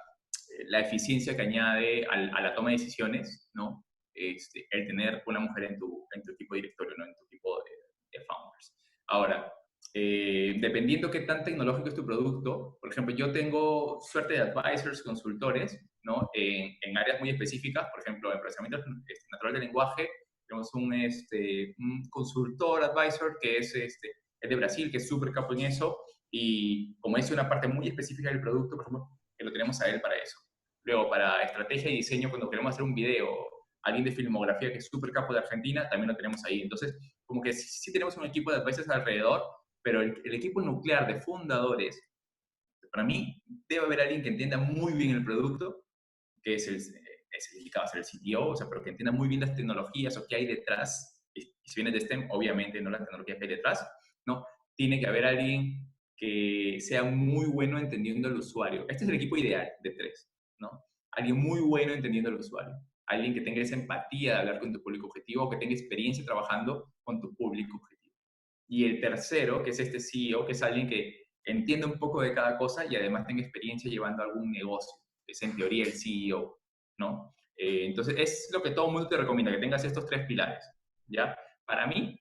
la eficiencia que añade a la toma de decisiones, ¿no? El tener una mujer en tu equipo de directorio, ¿no? En tu equipo de founders. Ahora, dependiendo qué tan tecnológico es tu producto, por ejemplo, yo tengo suerte de advisors, consultores, ¿no? En áreas muy específicas, por ejemplo, en procesamiento natural del lenguaje, tenemos un consultor advisor que es de Brasil, que es súper capo en eso, y como es una parte muy específica del producto, por ejemplo, que lo tenemos a él para eso. Luego, para estrategia y diseño, cuando queremos hacer un video, alguien de filmografía que es súper capo de Argentina, también lo tenemos ahí. Entonces, como que sí tenemos un equipo de advisors alrededor, pero el equipo nuclear de fundadores, para mí, debe haber alguien que entienda muy bien el producto, que es el indicado a ser el CTO, o sea, pero que entienda muy bien las tecnologías o qué hay detrás. Y si viene de STEM, obviamente, no las tecnologías que hay detrás, ¿no? Tiene que haber alguien que sea muy bueno entendiendo al usuario. Este es el equipo ideal de 3, ¿no? Alguien muy bueno entendiendo al usuario. Alguien que tenga esa empatía de hablar con tu público objetivo o que tenga experiencia trabajando con tu público objetivo. Y el tercero, que es este CEO, que es alguien que entienda un poco de cada cosa y además tenga experiencia llevando algún negocio, que es en teoría el CEO, ¿no? Entonces, es lo que todo el mundo te recomienda, que tengas estos 3 pilares, ¿ya? Para mí,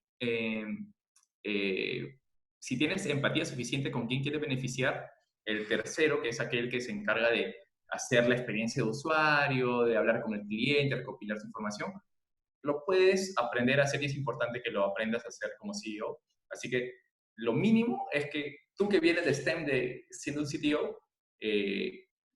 si tienes empatía suficiente con quién quieres beneficiar, el tercero, que es aquel que se encarga de hacer la experiencia de usuario, de hablar con el cliente, recopilar su información, lo puedes aprender a hacer y es importante que lo aprendas a hacer como CEO. Así que lo mínimo es que tú que vienes de STEM, siendo un CTO,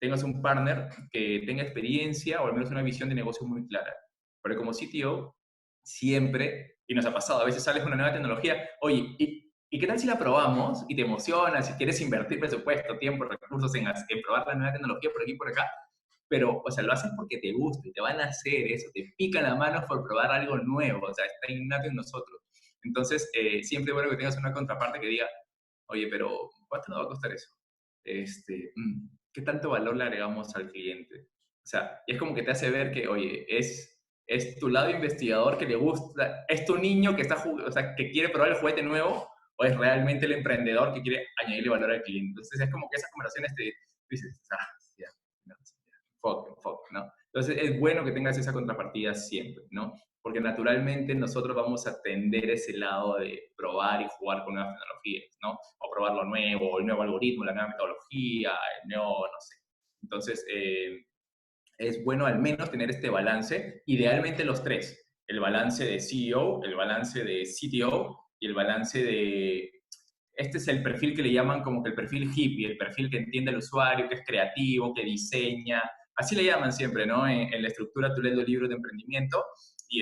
tengas un partner que tenga experiencia o al menos una visión de negocio muy clara. Porque como CTO, siempre, y nos ha pasado, a veces sales con una nueva tecnología, oye, ¿y qué tal si la probamos y te emocionas, si quieres invertir presupuesto, tiempo, recursos en probar la nueva tecnología por aquí y por acá? Pero, o sea, lo haces porque te gusta y te van a hacer eso, te pican las manos por probar algo nuevo, o sea, está innato en nosotros. Entonces, siempre es bueno que tengas una contraparte que diga, oye, pero ¿cuánto nos va a costar eso? ¿Qué tanto valor le agregamos al cliente? O sea, y es como que te hace ver que, oye, es tu lado investigador que le gusta, es tu niño que está o sea, que quiere probar el juguete nuevo, o es realmente el emprendedor que quiere añadirle valor al cliente. Entonces, es como que esas conversaciones te dices, ya, no, enfoque, ¿no? Entonces, es bueno que tengas esa contrapartida siempre, ¿no? Porque naturalmente nosotros vamos a tender ese lado de probar y jugar con nuevas tecnologías, ¿no? O probar lo nuevo, el nuevo algoritmo, la nueva metodología, el nuevo, no sé. Entonces, es bueno al menos tener este balance, idealmente los 3, el balance de CEO, el balance de CTO y el balance de... Este es el perfil que le llaman como que el perfil hippie, el perfil que entiende al usuario, que es creativo, que diseña, así le llaman siempre, ¿no? En la estructura tú lees los libros de emprendimiento y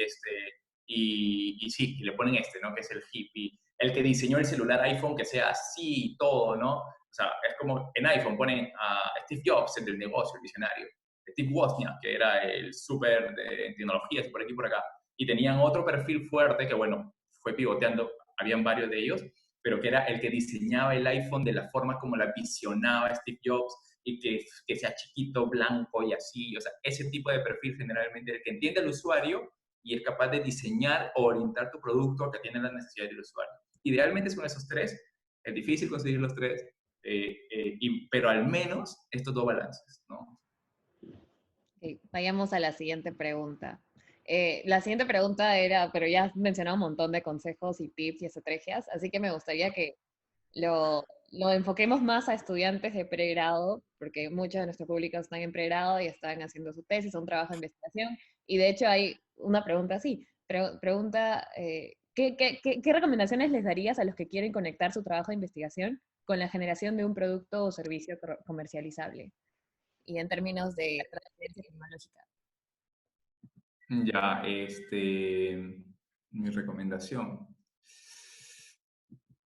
sí, y le ponen ¿no? Que es el hippie, el que diseñó el celular iPhone que sea así y todo, ¿no? O sea, es como en iPhone ponen a Steve Jobs, el del negocio, el visionario, Steve Wozniak, que era el súper de tecnologías por aquí y por acá, y tenían otro perfil fuerte que, bueno, fue pivoteando, habían varios de ellos, pero que era el que diseñaba el iPhone de la forma como la visionaba Steve Jobs, y que sea chiquito, blanco y así, o sea, ese tipo de perfil generalmente, el que entiende al usuario y es capaz de diseñar o orientar tu producto a que atienda las necesidades del usuario. Idealmente son esos 3, es difícil conseguir los 3, pero al menos estos 2 balances, ¿no? Okay, vayamos a la siguiente pregunta. La siguiente pregunta era, pero ya has mencionado un montón de consejos y tips y estrategias, así que me gustaría que lo enfoquemos más a estudiantes de pregrado, porque muchos de nuestro público están en pregrado y están haciendo su tesis, un trabajo de investigación, y de hecho hay una pregunta así, pregunta, ¿qué recomendaciones les darías a los que quieren conectar su trabajo de investigación con la generación de un producto o servicio comercializable? Y en términos de transferencia tecnológica. Ya, mi recomendación.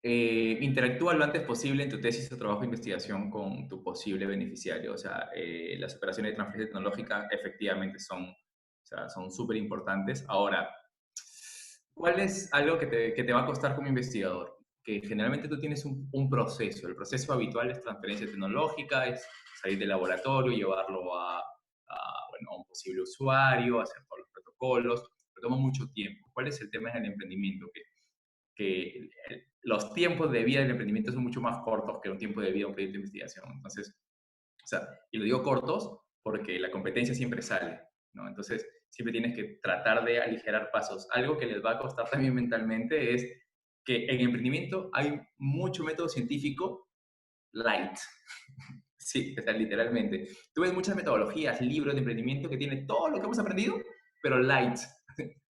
Interactúa lo antes posible en tu tesis o trabajo de investigación con tu posible beneficiario. O sea, las operaciones de transferencia tecnológica efectivamente son súper importantes. Ahora, ¿cuál es algo que te va a costar como investigador? Que generalmente tú tienes un proceso. El proceso habitual es transferencia tecnológica, es salir del laboratorio, llevarlo a un posible usuario, hacer todos los protocolos porque toma mucho tiempo. ¿Cuál es el tema en el emprendimiento? Que los tiempos de vida del emprendimiento son mucho más cortos que un tiempo de vida de un proyecto de investigación. Entonces, o sea, y lo digo cortos porque la competencia siempre sale, ¿no? Entonces, siempre tienes que tratar de aligerar pasos. Algo que les va a costar también mentalmente es que en emprendimiento hay mucho método científico light. Sí, o sea, literalmente. Tú ves muchas metodologías, libros de emprendimiento que tienen todo lo que hemos aprendido, pero light.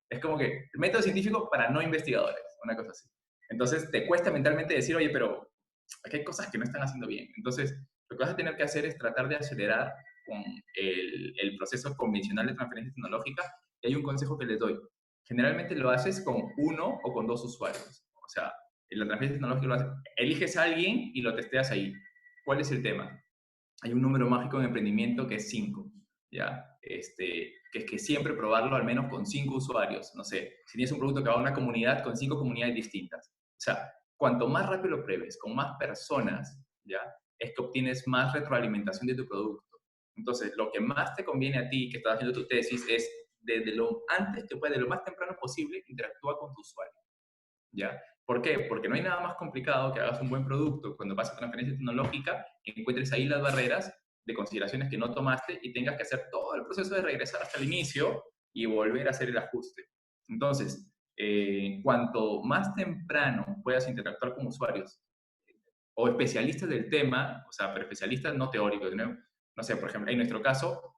Es como que el método científico para no investigadores, una cosa así. Entonces, te cuesta mentalmente decir, oye, pero aquí hay cosas que no están haciendo bien. Entonces, lo que vas a tener que hacer es tratar de acelerar con el proceso convencional de transferencia tecnológica. Y hay un consejo que les doy. Generalmente lo haces con uno o con dos usuarios. O sea, en la transferencia tecnológica lo haces, eliges a alguien y lo testeas ahí. ¿Cuál es el tema? Hay un número mágico en emprendimiento que es 5, ¿ya? Que es que siempre probarlo al menos con 5 usuarios. No sé, si tienes un producto que va a una comunidad, con 5 comunidades distintas. O sea, cuanto más rápido lo pruebes, con más personas, ¿ya? Es que obtienes más retroalimentación de tu producto. Entonces, lo que más te conviene a ti, que estás haciendo tu tesis, es desde lo antes que puedes, de lo más temprano posible, interactúa con tu usuario, ¿ya? ¿Por qué? Porque no hay nada más complicado que hagas un buen producto cuando vas a transferencia tecnológica, encuentres ahí las barreras de consideraciones que no tomaste y tengas que hacer todo el proceso de regresar hasta el inicio y volver a hacer el ajuste. Entonces, cuanto más temprano puedas interactuar con usuarios o especialistas del tema, o sea, pero especialistas no teóricos, ¿no? No sé, por ejemplo, en nuestro caso,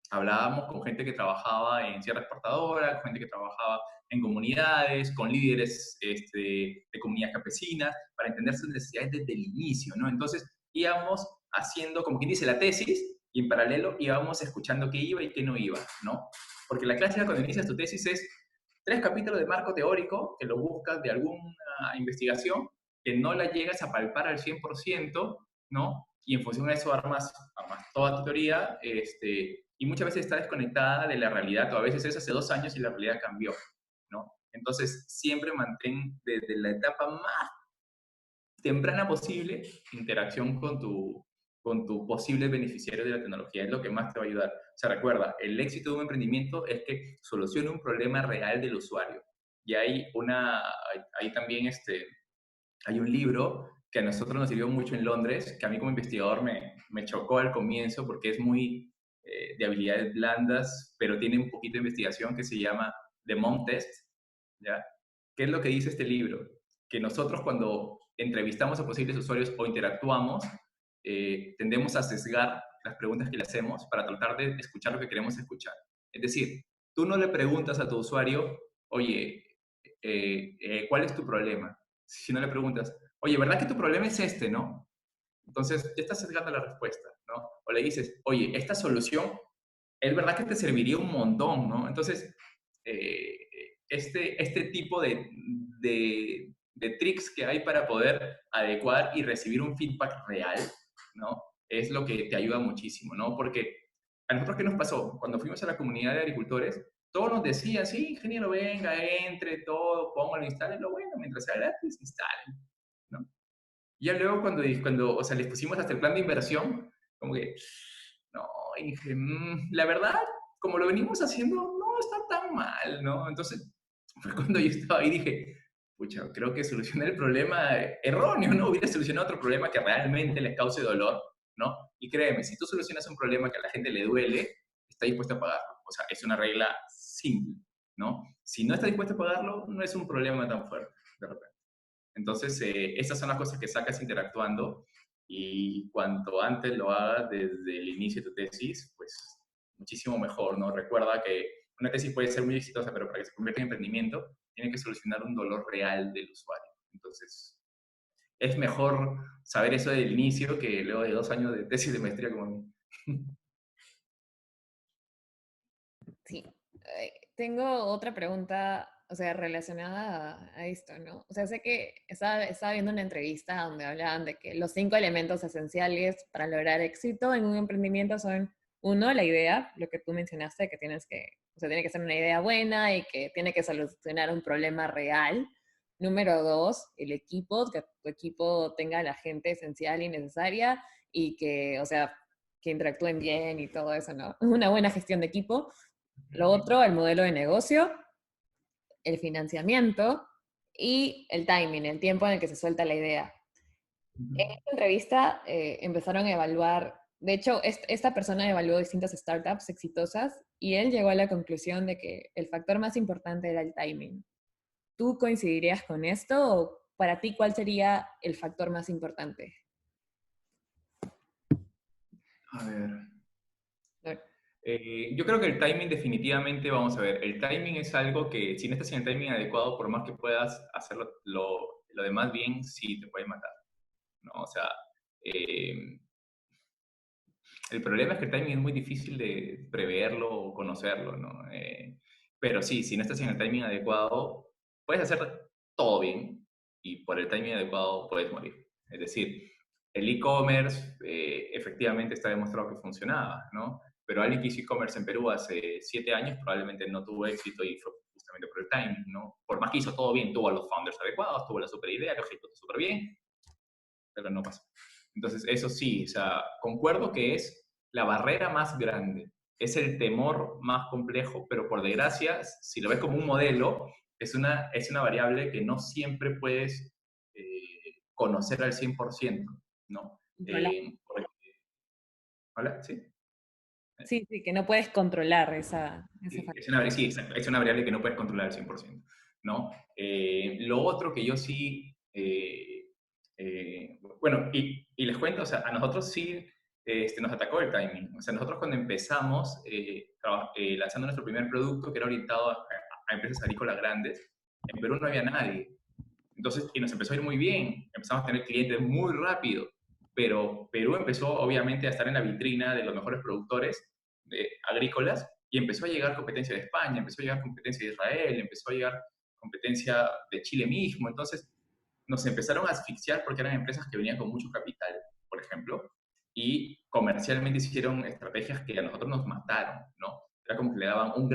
hablábamos con gente que trabajaba en Sierra Exportadora, con gente que trabajaba en comunidades, con líderes de comunidades campesinas, para entender sus necesidades desde el inicio, ¿no? Entonces íbamos haciendo, como quien dice, la tesis, y en paralelo íbamos escuchando qué iba y qué no iba, ¿no? Porque la clásica cuando inicias tu tesis es 3 capítulos de marco teórico, que lo buscas de alguna investigación, que no la llegas a palpar al 100%, ¿no? Y en función de eso armas toda tu teoría, y muchas veces está desconectada de la realidad, o a veces es hace 2 años y la realidad cambió, ¿no? Entonces, siempre mantén desde la etapa más temprana posible interacción con tu posible beneficiario de la tecnología, es lo que más te va a ayudar. O sea, recuerda, el éxito de un emprendimiento es que solucione un problema real del usuario. Y hay también hay un libro que a nosotros nos sirvió mucho en Londres, que a mí como investigador me chocó al comienzo porque es muy de habilidades blandas, pero tiene un poquito de investigación, que se llama The Mom Test, ¿ya? ¿Qué es lo que dice este libro? Que nosotros cuando entrevistamos a posibles usuarios o interactuamos, tendemos a sesgar las preguntas que le hacemos para tratar de escuchar lo que queremos escuchar. Es decir, tú no le preguntas a tu usuario, oye, ¿cuál es tu problema? Si no le preguntas, oye, ¿verdad que tu problema es este, no? Entonces, ya estás sesgando la respuesta, ¿no? O le dices, oye, esta solución, es verdad que te serviría un montón, ¿no? Entonces, eh, este tipo de tricks que hay para poder adecuar y recibir un feedback real, ¿no? Es lo que te ayuda muchísimo, ¿no? Porque a nosotros, ¿qué nos pasó? Cuando fuimos a la comunidad de agricultores, todos nos decían, sí, ingeniero, venga, entre, todo, póngalo, instálenlo, bueno, mientras sea gratis, instalen, ¿no? Y ya luego o sea, les pusimos hasta el plan de inversión, como que, no, Inge, la verdad, como lo venimos haciendo, no está tan mal, ¿no? Entonces, fue cuando yo estaba ahí y dije, pucha, creo que solucioné el problema erróneo, ¿no? Hubiera solucionado otro problema que realmente les cause dolor, ¿no? Y créeme, si tú solucionas un problema que a la gente le duele, está dispuesto a pagarlo. O sea, es una regla simple, ¿no? Si no está dispuesto a pagarlo, no es un problema tan fuerte, de repente. Entonces, esas son las cosas que sacas interactuando, y cuanto antes lo hagas desde el inicio de tu tesis, pues muchísimo mejor, ¿no? Recuerda que una tesis puede ser muy exitosa, pero para que se convierta en emprendimiento, tiene que solucionar un dolor real del usuario. Entonces, es mejor saber eso del inicio que luego de 2 años de tesis de maestría como a mí. Sí. Tengo otra pregunta, o sea, relacionada a esto, ¿no? O sea, sé que estaba viendo una entrevista donde hablaban de que los 5 elementos esenciales para lograr éxito en un emprendimiento son, uno, la idea, lo que tú mencionaste, que o sea, tiene que ser una idea buena y que tiene que solucionar un problema real. Número 2, el equipo, que tu equipo tenga la gente esencial y necesaria y que, o sea, que interactúen bien y todo eso, ¿no? Una buena gestión de equipo. Lo otro, el modelo de negocio. el financiamiento y el timing, el tiempo en el que se suelta la idea. En esta entrevista empezaron a evaluar, de hecho, esta persona evaluó distintas startups exitosas y él llegó a la conclusión de que el factor más importante era el timing. ¿Tú coincidirías con esto o para ti cuál sería el factor más importante? A ver. No. Yo creo que el timing definitivamente, vamos a ver, el timing es algo que si no estás en el timing adecuado, por más que puedas hacer lo demás bien, sí te puede matar, ¿no? O sea, eh, el problema es que el timing es muy difícil de preverlo o conocerlo, ¿no? Pero sí, si no estás en el timing adecuado, puedes hacer todo bien y por el timing adecuado puedes morir. Es decir, el e-commerce efectivamente está demostrado que funcionaba, ¿no? Pero alguien que hizo e-commerce en Perú hace 7 años probablemente no tuvo éxito y fue justamente por el timing, ¿no? Por más que hizo todo bien, tuvo a los founders adecuados, tuvo la super idea, lo ejecutó súper bien, pero no pasó. Entonces, eso sí, o sea, concuerdo que es la barrera más grande, es el temor más complejo, pero por desgracia, si lo ves como un modelo, es una variable que no siempre puedes conocer al 100%, ¿no? ¿Hola? ¿Sí? Sí, sí, que no puedes controlar esa Sí, factor. sí, exacto, es una variable que no puedes controlar al 100%, ¿no? Lo otro que yo sí, bueno, y les cuento, o sea, a nosotros sí nos atacó el timing. O sea, nosotros cuando empezamos lanzando nuestro primer producto, que era orientado a empresas agrícolas grandes, en Perú no había nadie. Entonces, y nos empezó a ir muy bien, empezamos a tener clientes muy rápido, pero Perú empezó obviamente a estar en la vitrina de los mejores productores agrícolas y empezó a llegar competencia de España, empezó a llegar competencia de Israel, empezó a llegar competencia de Chile mismo. Entonces, nos empezaron a asfixiar porque eran empresas que venían con mucho capital, por ejemplo, y comercialmente hicieron estrategias que a nosotros nos mataron, ¿no? Era como que le daban un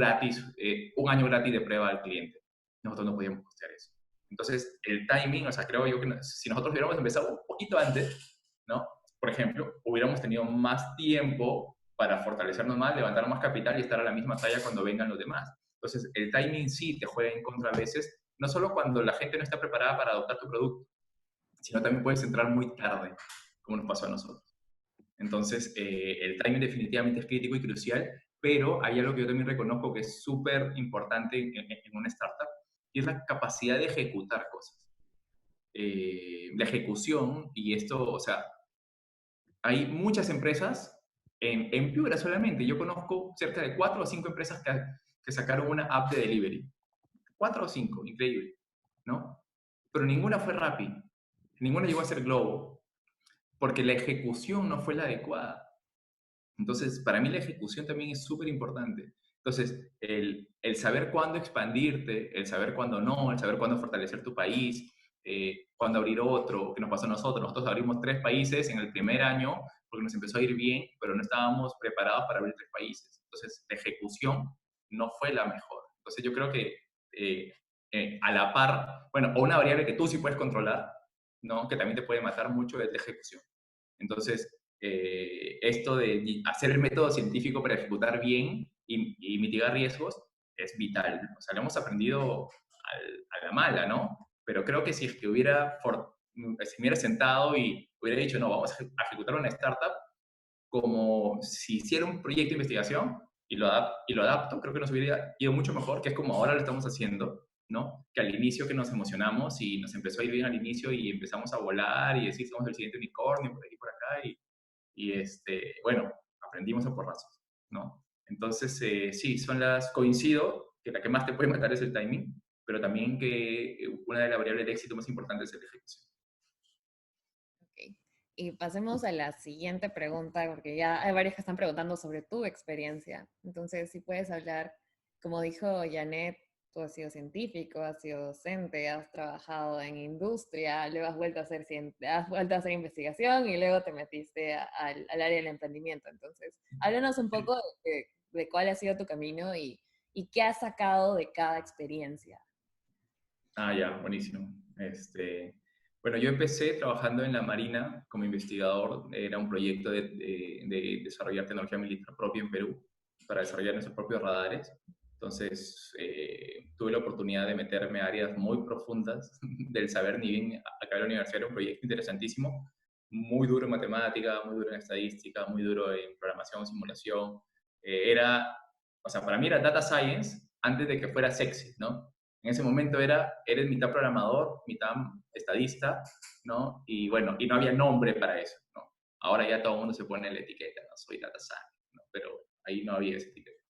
año gratis de prueba al cliente. Nosotros no podíamos costear eso. Entonces, el timing, o sea, creo yo que si nosotros hubiéramos empezado un poquito antes, ¿no? Por ejemplo, hubiéramos tenido más tiempo para fortalecernos más, levantar más capital y estar a la misma talla cuando vengan los demás. Entonces, el timing sí te juega en contra a veces, no solo cuando la gente no está preparada para adoptar tu producto, sino también puedes entrar muy tarde, como nos pasó a nosotros. Entonces, el timing definitivamente es crítico y crucial, pero hay algo que yo también reconozco que es súper importante en una startup, y es la capacidad de ejecutar cosas. La ejecución, y esto, o sea, hay muchas empresas en Piura solamente. Yo conozco cerca de 4 o 5 empresas que sacaron una app de delivery. 4 o 5, increíble, ¿no? Pero ninguna fue Rappi, ninguna llegó a ser Globo, porque la ejecución no fue la adecuada. Entonces, para mí la ejecución también es súper importante. Entonces, el saber cuándo expandirte, el saber cuándo no, el saber cuándo fortalecer tu país, cuándo abrir otro, que nos pasó a nosotros. Nosotros abrimos 3 países en el primer año porque nos empezó a ir bien, pero no estábamos preparados para abrir 3 países. Entonces, la ejecución no fue la mejor. Entonces, yo creo que a la par, bueno, o una variable que tú sí puedes controlar, ¿no? Que también te puede matar mucho es la ejecución. Entonces, esto de hacer el método científico para ejecutar bien y mitigar riesgos es vital. O sea, lo hemos aprendido a la mala, ¿no? Pero creo que si es que si me hubiera sentado y hubiera dicho, no, vamos a ejecutar una startup como si hiciera un proyecto de investigación y lo adapto, creo que nos hubiera ido mucho mejor, que es como ahora lo estamos haciendo, ¿no? Que al inicio que nos emocionamos y nos empezó a ir bien al inicio y empezamos a volar y decir, somos el siguiente unicornio por aquí, por acá, bueno, aprendimos a porrazos, ¿no? Entonces, sí, coincido que la que más te puede matar es el timing, pero también que una de las variables de éxito más importantes es la ejecución. Ok. Y pasemos a la siguiente pregunta, porque ya hay varios que están preguntando sobre tu experiencia. Entonces, si puedes hablar, como dijo Janet, tú has sido científico, has sido docente, has trabajado en industria, luego has vuelto a hacer investigación y luego te metiste al área del emprendimiento. Entonces, háblanos un poco de cuál ha sido tu camino y qué has sacado de cada experiencia. Ah, ya, buenísimo. Bueno, yo empecé trabajando en la Marina como investigador. Era un proyecto de desarrollar tecnología militar propia en Perú para desarrollar nuestros propios radares. Entonces, tuve la oportunidad de meterme a áreas muy profundas del saber. Ni bien acá en la universidad era un proyecto interesantísimo, muy duro en matemática, muy duro en estadística, muy duro en programación, simulación. O sea, para mí era data science antes de que fuera sexy, ¿no? En ese momento eres mitad programador, mitad estadista, ¿no? Y bueno, y no había nombre para eso, ¿no? Ahora ya todo el mundo se pone la etiqueta, ¿no? Soy data science, ¿no? Pero ahí no había esa etiqueta.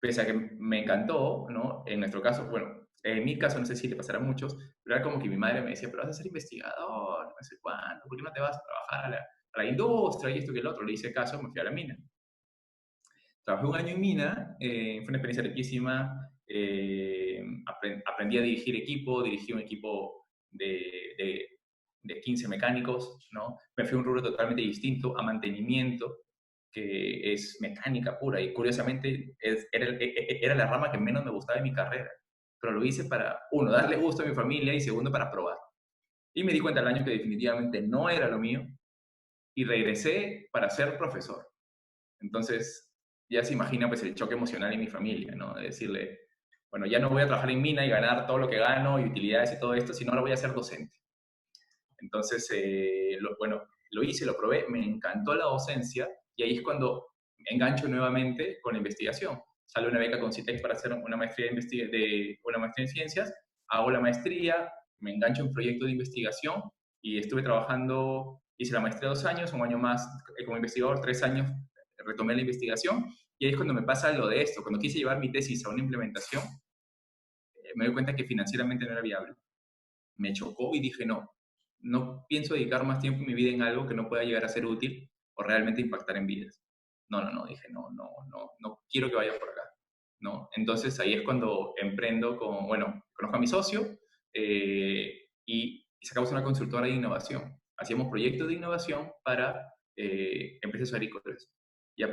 Pese a que me encantó, ¿no? En nuestro caso, bueno, en mi caso, no sé si le pasará a muchos, pero era como que mi madre me decía, pero vas a ser investigador, no sé cuándo, ¿por qué no te vas a trabajar a la industria y esto que el otro? Le hice caso, me fui a la mina. Trabajé un año en mina, fue una experiencia riquísima, aprendí a dirigir equipo, dirigí un equipo de 15 mecánicos, ¿no? Me fui a un rubro totalmente distinto, a mantenimiento, que es mecánica pura, y curiosamente era la rama que menos me gustaba de mi carrera, pero lo hice para, uno, darle gusto a mi familia, y segundo, para probar. Y me di cuenta al año que definitivamente no era lo mío, y regresé para ser profesor. Entonces, ya se imagina pues el choque emocional en mi familia, ¿no? De decirle, bueno, ya no voy a trabajar en mina y ganar todo lo que gano y utilidades y todo esto, sino ahora voy a ser docente. Entonces, bueno, lo hice, lo probé, me encantó la docencia, y ahí es cuando me engancho nuevamente con la investigación. Sale una beca con CITEX para hacer una maestría una maestría en ciencias, hago la maestría, me engancho en proyectos de investigación, y estuve trabajando, hice la maestría 2 años, un año más como investigador, 3 años retomé la investigación, y ahí es cuando me pasa lo de esto. Cuando quise llevar mi tesis a una implementación, me doy cuenta que financieramente no era viable. Me chocó y dije, no pienso dedicar más tiempo en mi vida en algo que no pueda llegar a ser útil o realmente impactar en vidas. No, dije, no quiero que vaya por acá, ¿no? Entonces ahí es cuando emprendo bueno, conozco a mi socio, y sacamos una consultora de innovación. Hacíamos proyectos de innovación para empresas agrícolas, y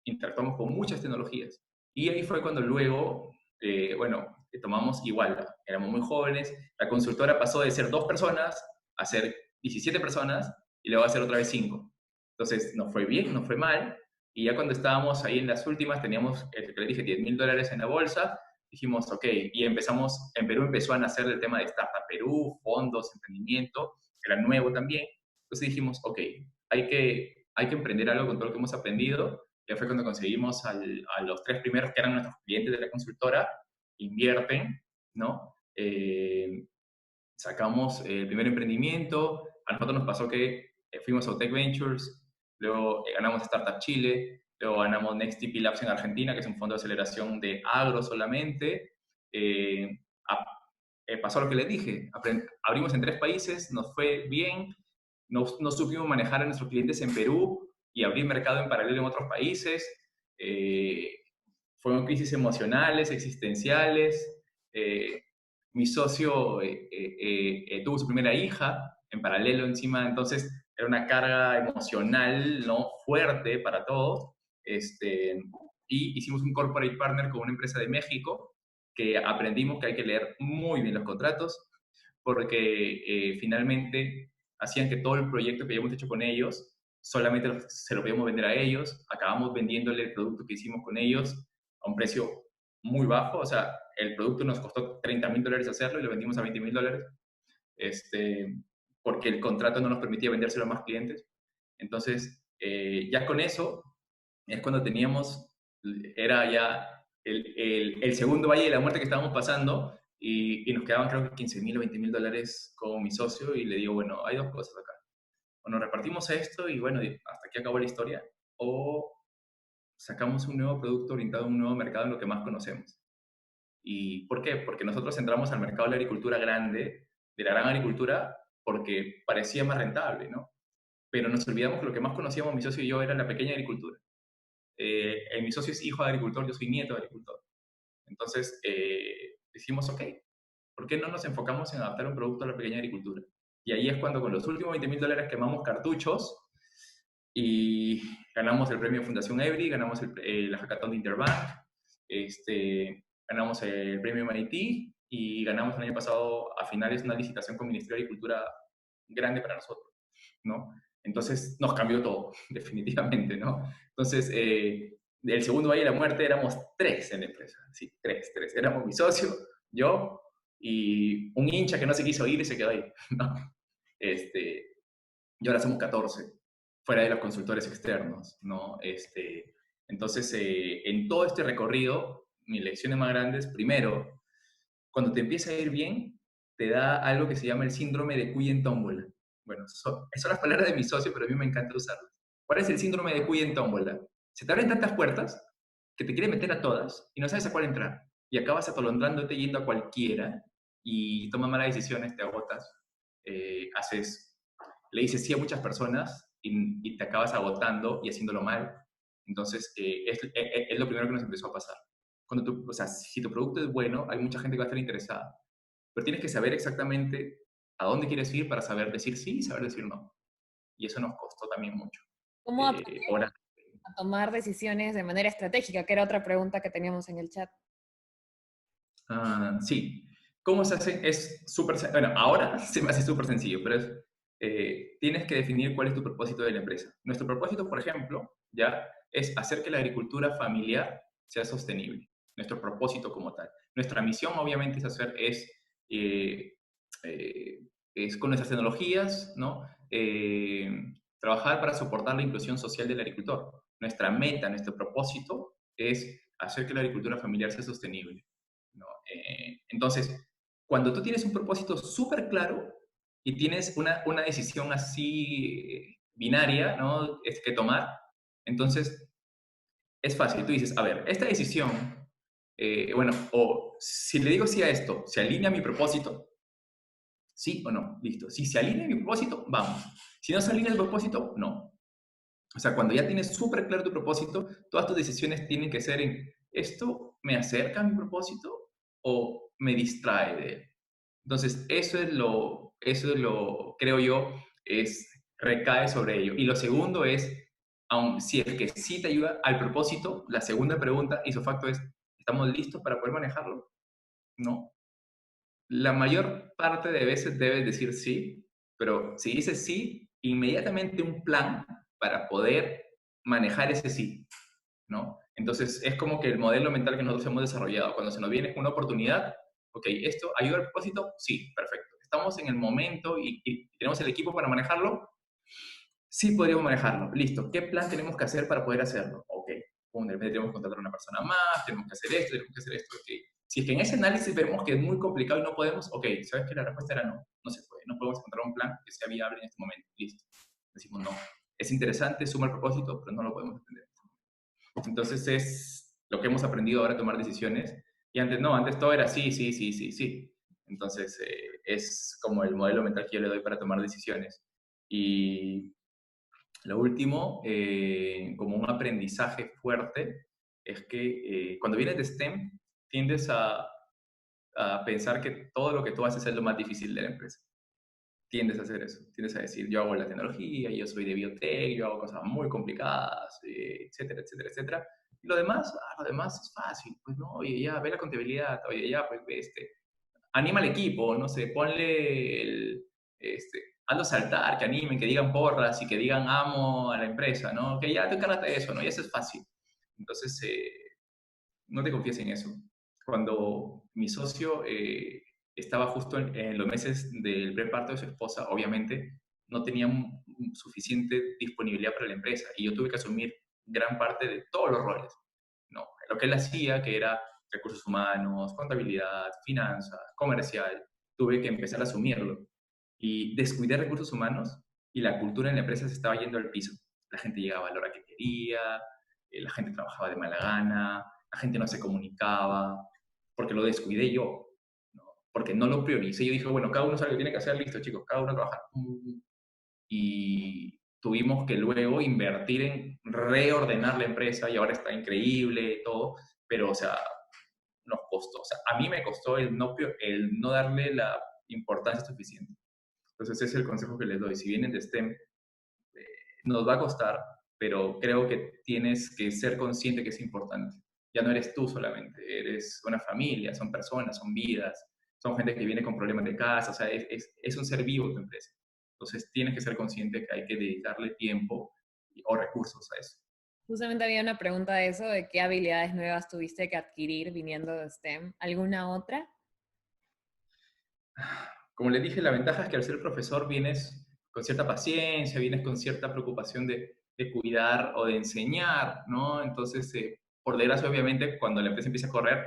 interactuamos con muchas tecnologías. Y ahí fue cuando luego, bueno, tomamos igual, éramos muy jóvenes, la consultora pasó de ser 2 personas a ser 17 personas, y luego a ser otra vez 5. Entonces, nos fue bien, nos fue mal, y ya cuando estábamos ahí en las últimas, teníamos, que le dije, $10,000 en la bolsa, dijimos, ok, y en Perú empezó a nacer el tema de Startup Perú, fondos, emprendimiento, era nuevo también. Entonces dijimos, ok, hay que emprender algo con todo lo que hemos aprendido. Ya fue cuando conseguimos a los 3 primeros que eran nuestros clientes de la consultora, invierten, ¿no? Sacamos el primer emprendimiento. A nosotros nos pasó que fuimos a Tech Ventures, luego ganamos Startup Chile, luego ganamos Next TP Labs en Argentina, que es un fondo de aceleración de agro solamente. Eh, Pasó lo que les dije, abrimos en 3 países, nos fue bien, no supimos manejar a nuestros clientes en Perú y abrir mercado en paralelo en otros países. Eh, Fueron crisis emocionales, existenciales. Mi socio tuvo su primera hija en paralelo encima, entonces era una carga emocional, ¿no?, fuerte para todos. Y hicimos un corporate partner con una empresa de México, que aprendimos que hay que leer muy bien los contratos, porque finalmente hacían que todo el proyecto que habíamos hecho con ellos solamente se lo podíamos vender a ellos. Acabamos vendiéndole el producto que hicimos con ellos a un precio muy bajo. O sea, el producto nos costó $30,000 hacerlo y lo vendimos a $20,000, porque el contrato no nos permitía vendérselo a más clientes. Entonces, ya con eso es cuando era ya el segundo valle de la muerte que estábamos pasando, y nos quedaban creo que $15,000 o $20,000 con mi socio, y le digo, bueno, hay 2 cosas acá. O nos repartimos esto y bueno, hasta aquí acabó la historia, o sacamos un nuevo producto orientado a un nuevo mercado en lo que más conocemos. ¿Y por qué? Porque nosotros entramos al mercado de la agricultura grande, de la gran agricultura, porque parecía más rentable, ¿no? Pero nos olvidamos que lo que más conocíamos mi socio y yo era la pequeña agricultura. Mi socio es hijo de agricultor, yo soy nieto de agricultor. Entonces, decimos, ok, ¿por qué no nos enfocamos en adaptar un producto a la pequeña agricultura? Y ahí es cuando con los últimos $20,000 quemamos cartuchos, y ganamos el premio Fundación Every, ganamos la Hackathon de Interbank, ganamos el premio MIT, y ganamos el año pasado a finales una licitación con el Ministerio de Agricultura grande para nosotros, ¿no? Entonces nos cambió todo, definitivamente, ¿no? Entonces, del segundo Valle de la Muerte éramos 3 en la empresa, sí, 3. Éramos mi socio, yo y un hincha que no se quiso ir y se quedó ahí, ¿no? Y ahora somos 14, fuera de los consultores externos, ¿no? Entonces, en todo este recorrido, mis lecciones más grandes, primero, cuando te empieza a ir bien, te da algo que se llama el síndrome de cuy en tómbola. Bueno, son las palabras de mi socio, pero a mí me encanta usarlas. ¿Cuál es el síndrome de cuy en tómbola? Se te abren tantas puertas que te quiere meter a todas y no sabes a cuál entrar. Y acabas atolondrándote yendo a cualquiera y tomas malas decisiones, te agotas, le dices sí a muchas personas y te acabas agotando y haciéndolo mal. Entonces, es lo primero que nos empezó a pasar. O sea, si tu producto es bueno, hay mucha gente que va a estar interesada, pero tienes que saber exactamente a dónde quieres ir para saber decir sí y saber decir no. Y eso nos costó también mucho. ¿Cómo aprender Ahora, a tomar decisiones de manera estratégica? Que era otra pregunta que teníamos en el chat. sí. ¿Cómo se hace? Es súper, bueno, ahora se me hace súper sencillo, pero tienes que definir cuál es tu propósito de la empresa. Nuestro propósito, por ejemplo, ya es hacer que la agricultura familiar sea sostenible. Nuestro propósito como tal. Nuestra misión, obviamente, eh, es con nuestras tecnologías, ¿no? Trabajar para soportar la inclusión social del agricultor. Nuestra meta, nuestro propósito es hacer que la agricultura familiar sea sostenible, ¿no? Entonces, cuando tú tienes un propósito súper claro y tienes una decisión así binaria, ¿no? Es que tomar, entonces es fácil. Tú dices, a ver, esta decisión, bueno, o si le digo sí a esto, ¿se alinea a mi propósito? ¿Sí o no? Listo. Si se alinea a mi propósito, vamos. Si no se alinea el propósito, no. O sea, cuando ya tienes súper claro tu propósito, todas tus decisiones tienen que ser en, ¿esto me acerca a mi propósito o me distrae de él? Entonces, creo yo, recae sobre ello. Y lo segundo es, aun si es que sí te ayuda al propósito, la segunda pregunta, ipso facto, es, ¿estamos listos para poder manejarlo? No. La mayor parte de veces debes decir sí, pero si dices sí, inmediatamente un plan para poder manejar ese sí, ¿no? Entonces, es como que el modelo mental que nosotros hemos desarrollado, cuando se nos viene una oportunidad, ok, ¿esto ayuda al propósito? Sí, perfecto. ¿Estamos en el momento y tenemos el equipo para manejarlo? Sí, podríamos manejarlo. Listo. ¿Qué plan tenemos que hacer para poder hacerlo? Ok. De repente tenemos que contratar a una persona más, tenemos que hacer esto, tenemos que hacer esto. Ok. Si es que en ese análisis vemos que es muy complicado y no podemos, ok, ¿sabes qué? La respuesta era no. No se puede. No podemos encontrar un plan que sea viable en este momento. Listo. Decimos no. Es interesante, suma el propósito, pero no lo podemos entender. Entonces es lo que hemos aprendido ahora a tomar decisiones. Y antes no, antes todo era sí, sí, sí, sí, sí. Entonces es como el modelo mental que yo le doy para tomar decisiones. Y lo último, como un aprendizaje fuerte, es que cuando vienes de STEM, tiendes a pensar que todo lo que tú haces es lo más difícil de la empresa. Tiendes a hacer eso, tiendes a decir, yo hago la tecnología, yo soy de biotech, yo hago cosas muy complicadas, etcétera, etcétera, etcétera. Y lo demás es fácil, pues no, oye, ya, ve la contabilidad, oye, ya, pues, anima al equipo, no sé, ponle hazlo saltar, que animen, que digan porras y que digan amo a la empresa, ¿no? Que ya te encárgate de eso, ¿no? Y eso es fácil. Entonces, no te confíes en eso. Cuando mi socio estaba justo en los meses del preparto de su esposa, obviamente no tenía suficiente disponibilidad para la empresa y yo tuve que asumir gran parte de todos los roles, ¿no? Lo que él hacía, que era recursos humanos, contabilidad, finanzas, comercial, tuve que empezar a asumirlo. Y descuidé recursos humanos y la cultura en la empresa se estaba yendo al piso. La gente llegaba a la hora que quería, la gente trabajaba de mala gana, la gente no se comunicaba, porque lo descuidé yo, ¿no? Porque no lo prioricé. Yo dije, bueno, cada uno sabe lo que tiene que hacer, listo, chicos, cada uno trabaja. Y tuvimos que luego invertir en reordenar la empresa y ahora está increíble todo, pero, o sea, nos costó. O sea, a mí me costó el no darle la importancia suficiente. Entonces, ese es el consejo que les doy. Si vienen de STEM, nos va a costar, pero creo que tienes que ser consciente que es importante. Ya no eres tú solamente, eres una familia, son personas, son vidas, son gente que viene con problemas de casa, o sea, es un ser vivo tu empresa. Entonces, tienes que ser consciente que hay que dedicarle tiempo o recursos a eso. Justamente había una pregunta de eso, de qué habilidades nuevas tuviste que adquirir viniendo de STEM. ¿Alguna otra? Como les dije, la ventaja es que al ser profesor vienes con cierta paciencia, vienes con cierta preocupación de cuidar o de enseñar, ¿no? Entonces, por desgracia, obviamente, cuando la empresa empieza a correr,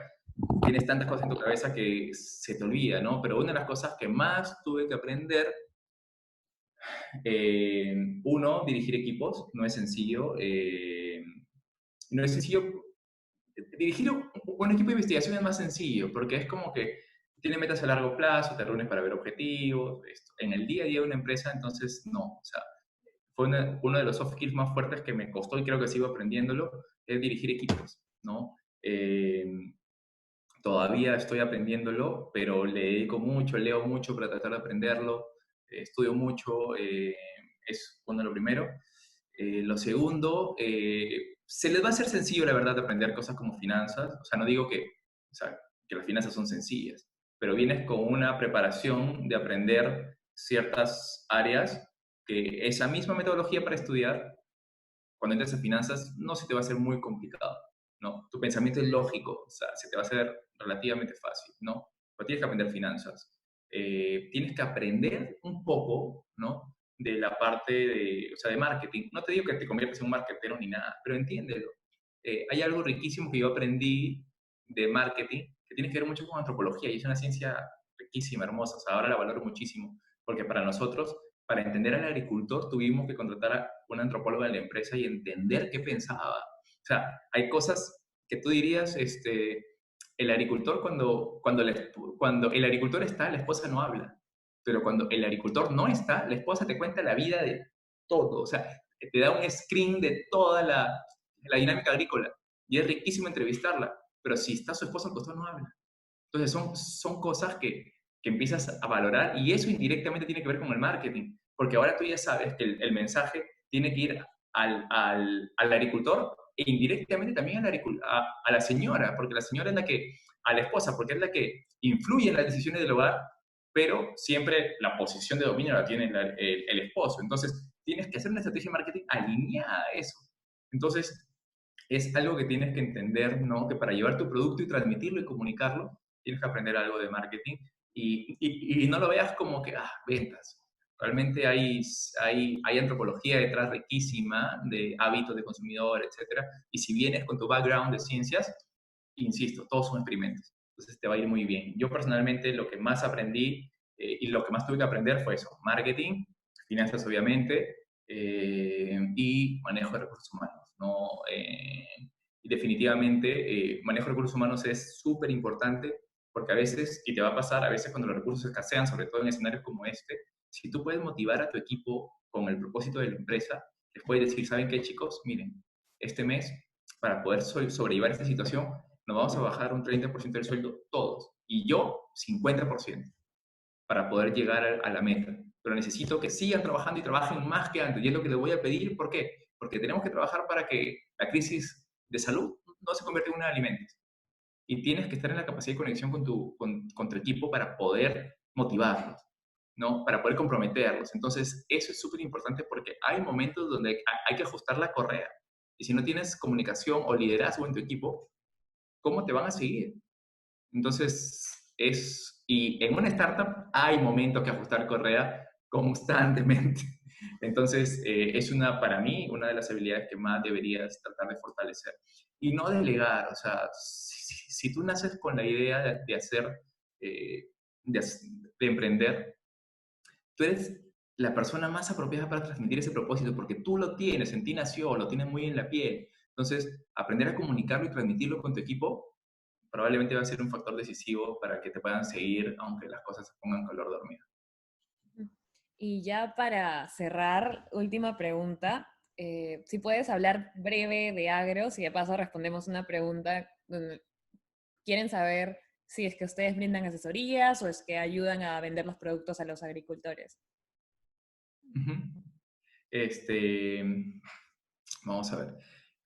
tienes tantas cosas en tu cabeza que se te olvida, ¿no? Pero una de las cosas que más tuve que aprender, uno, dirigir equipos, no es sencillo. No es sencillo. Dirigir un equipo de investigación es más sencillo, porque es como que tiene metas a largo plazo, te reúnes para ver objetivos, esto. En el día a día de una empresa, entonces no. O sea, fue uno de los soft skills más fuertes que me costó y creo que sigo aprendiéndolo, es dirigir equipos, ¿no? Todavía estoy aprendiéndolo, pero le dedico mucho, leo mucho para tratar de aprenderlo, estudio mucho, es bueno lo primero. Lo segundo, se les va a hacer sencillo, la verdad, aprender cosas como finanzas. O sea, no digo que, o sea, que las finanzas son sencillas, pero vienes con una preparación de aprender ciertas áreas que esa misma metodología para estudiar, cuando entres a finanzas, no se te va a hacer muy complicado, ¿no? Tu pensamiento es lógico, o sea, se te va a hacer relativamente fácil, ¿no? Pero tienes que aprender finanzas. Tienes que aprender un poco, ¿no? De la parte de, o sea, de marketing. No te digo que te conviertas en un marketero ni nada, pero entiéndelo. Hay algo riquísimo que yo aprendí de marketing que tiene que ver mucho con antropología y es una ciencia riquísima, hermosa. O sea, ahora la valoro muchísimo porque para nosotros, para entender al agricultor, tuvimos que contratar a una antropóloga de la empresa y entender qué pensaba. O sea, hay cosas que tú dirías, el agricultor cuando el agricultor está, la esposa no habla. Pero cuando el agricultor no está, la esposa te cuenta la vida de todo. O sea, te da un screen de toda la dinámica agrícola. Y es riquísimo entrevistarla. Pero si está su esposa al costado, no habla. Entonces son cosas que empiezas a valorar y eso indirectamente tiene que ver con el marketing, porque ahora tú ya sabes que el mensaje tiene que ir al agricultor e indirectamente también a la señora, porque la señora es la que, a la esposa, porque es la que influye en las decisiones del hogar, pero siempre la posición de dominio la tiene el esposo. Entonces tienes que hacer una estrategia de marketing alineada a eso. Entonces, es algo que tienes que entender, ¿no? Que para llevar tu producto y transmitirlo y comunicarlo, tienes que aprender algo de marketing y no lo veas como que, ventas. Realmente hay antropología detrás riquísima de hábitos de consumidor, etcétera. Y si vienes con tu background de ciencias, insisto, todos son experimentos. Entonces te va a ir muy bien. Yo personalmente lo que más aprendí y lo que más tuve que aprender fue eso, marketing, finanzas obviamente, y manejo de recursos humanos, ¿no? Y definitivamente manejo de recursos humanos es súper importante porque a veces, y te va a pasar, a veces cuando los recursos escasean, sobre todo en escenarios como este, si tú puedes motivar a tu equipo con el propósito de la empresa, les puedes decir, ¿saben qué, chicos? Miren, este mes, para poder sobrellevar esta situación, nos vamos a bajar un 30% del sueldo todos, y yo 50%, para poder llegar a la meta. Pero necesito que sigan trabajando y trabajen más que antes, y es lo que les voy a pedir. ¿Por qué? Porque tenemos que trabajar para que la crisis de salud no se convierta en una de alimentos. Y tienes que estar en la capacidad de conexión con tu equipo para poder motivarlos, ¿no? Para poder comprometerlos. Entonces, eso es súper importante porque hay momentos donde hay que ajustar la correa. Y si no tienes comunicación o liderazgo en tu equipo, ¿cómo te van a seguir? Entonces, y en una startup hay momentos que ajustar correa constantemente. Entonces, para mí, una de las habilidades que más deberías tratar de fortalecer. Y no delegar, o sea, si tú naces con la idea de hacer, eh, de emprender, tú eres la persona más apropiada para transmitir ese propósito porque tú lo tienes, en ti nació, lo tienes muy en la piel. Entonces, aprender a comunicarlo y transmitirlo con tu equipo probablemente va a ser un factor decisivo para que te puedan seguir aunque las cosas se pongan color de hormiga. Y ya para cerrar, última pregunta. Si puedes hablar breve de Agros y de paso respondemos una pregunta donde quieren saber si es que ustedes brindan asesorías o es que ayudan a vender los productos a los agricultores. Vamos a ver.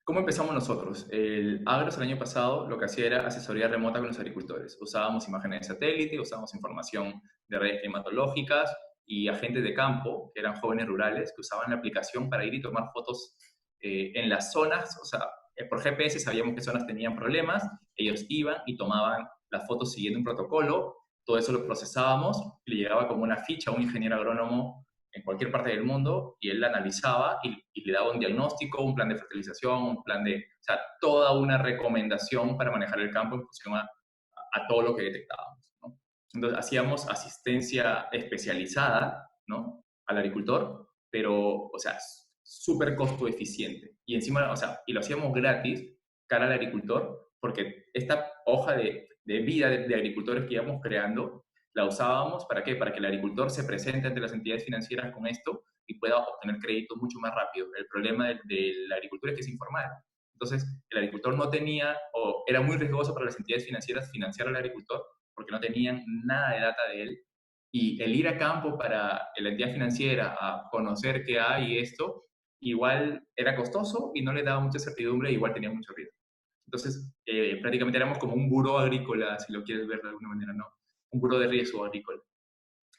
¿Cómo empezamos nosotros? El Agros el año pasado lo que hacía era asesoría remota con los agricultores. Usábamos imágenes de satélite, usábamos información de redes climatológicas y agentes de campo, que eran jóvenes rurales, que usaban la aplicación para ir y tomar fotos en las zonas, o sea, por GPS sabíamos qué zonas tenían problemas, ellos iban y tomaban las fotos siguiendo un protocolo, todo eso lo procesábamos y le llegaba como una ficha a un ingeniero agrónomo en cualquier parte del mundo y él la analizaba y le daba un diagnóstico, un plan de fertilización, un plan de, o sea, toda una recomendación para manejar el campo en función a todo lo que detectábamos, ¿no? Entonces hacíamos asistencia especializada, ¿no?, al agricultor, pero, o sea, súper costo eficiente. Y encima, o sea, y lo hacíamos gratis cara al agricultor, porque esta hoja de vida de agricultores que íbamos creando, la usábamos ¿para qué? Para que el agricultor se presente ante las entidades financieras con esto y pueda obtener créditos mucho más rápido. El problema de la agricultura es que es informal. Entonces, el agricultor no tenía, o era muy riesgoso para las entidades financieras financiar al agricultor porque no tenían nada de data de él. Y el ir a campo para la entidad financiera a conocer qué hay y esto, igual era costoso y no le daba mucha certidumbre, igual tenía mucho riesgo. Entonces, prácticamente éramos como un buró agrícola, si lo quieres ver de alguna manera, ¿no? Un buró de riesgo agrícola.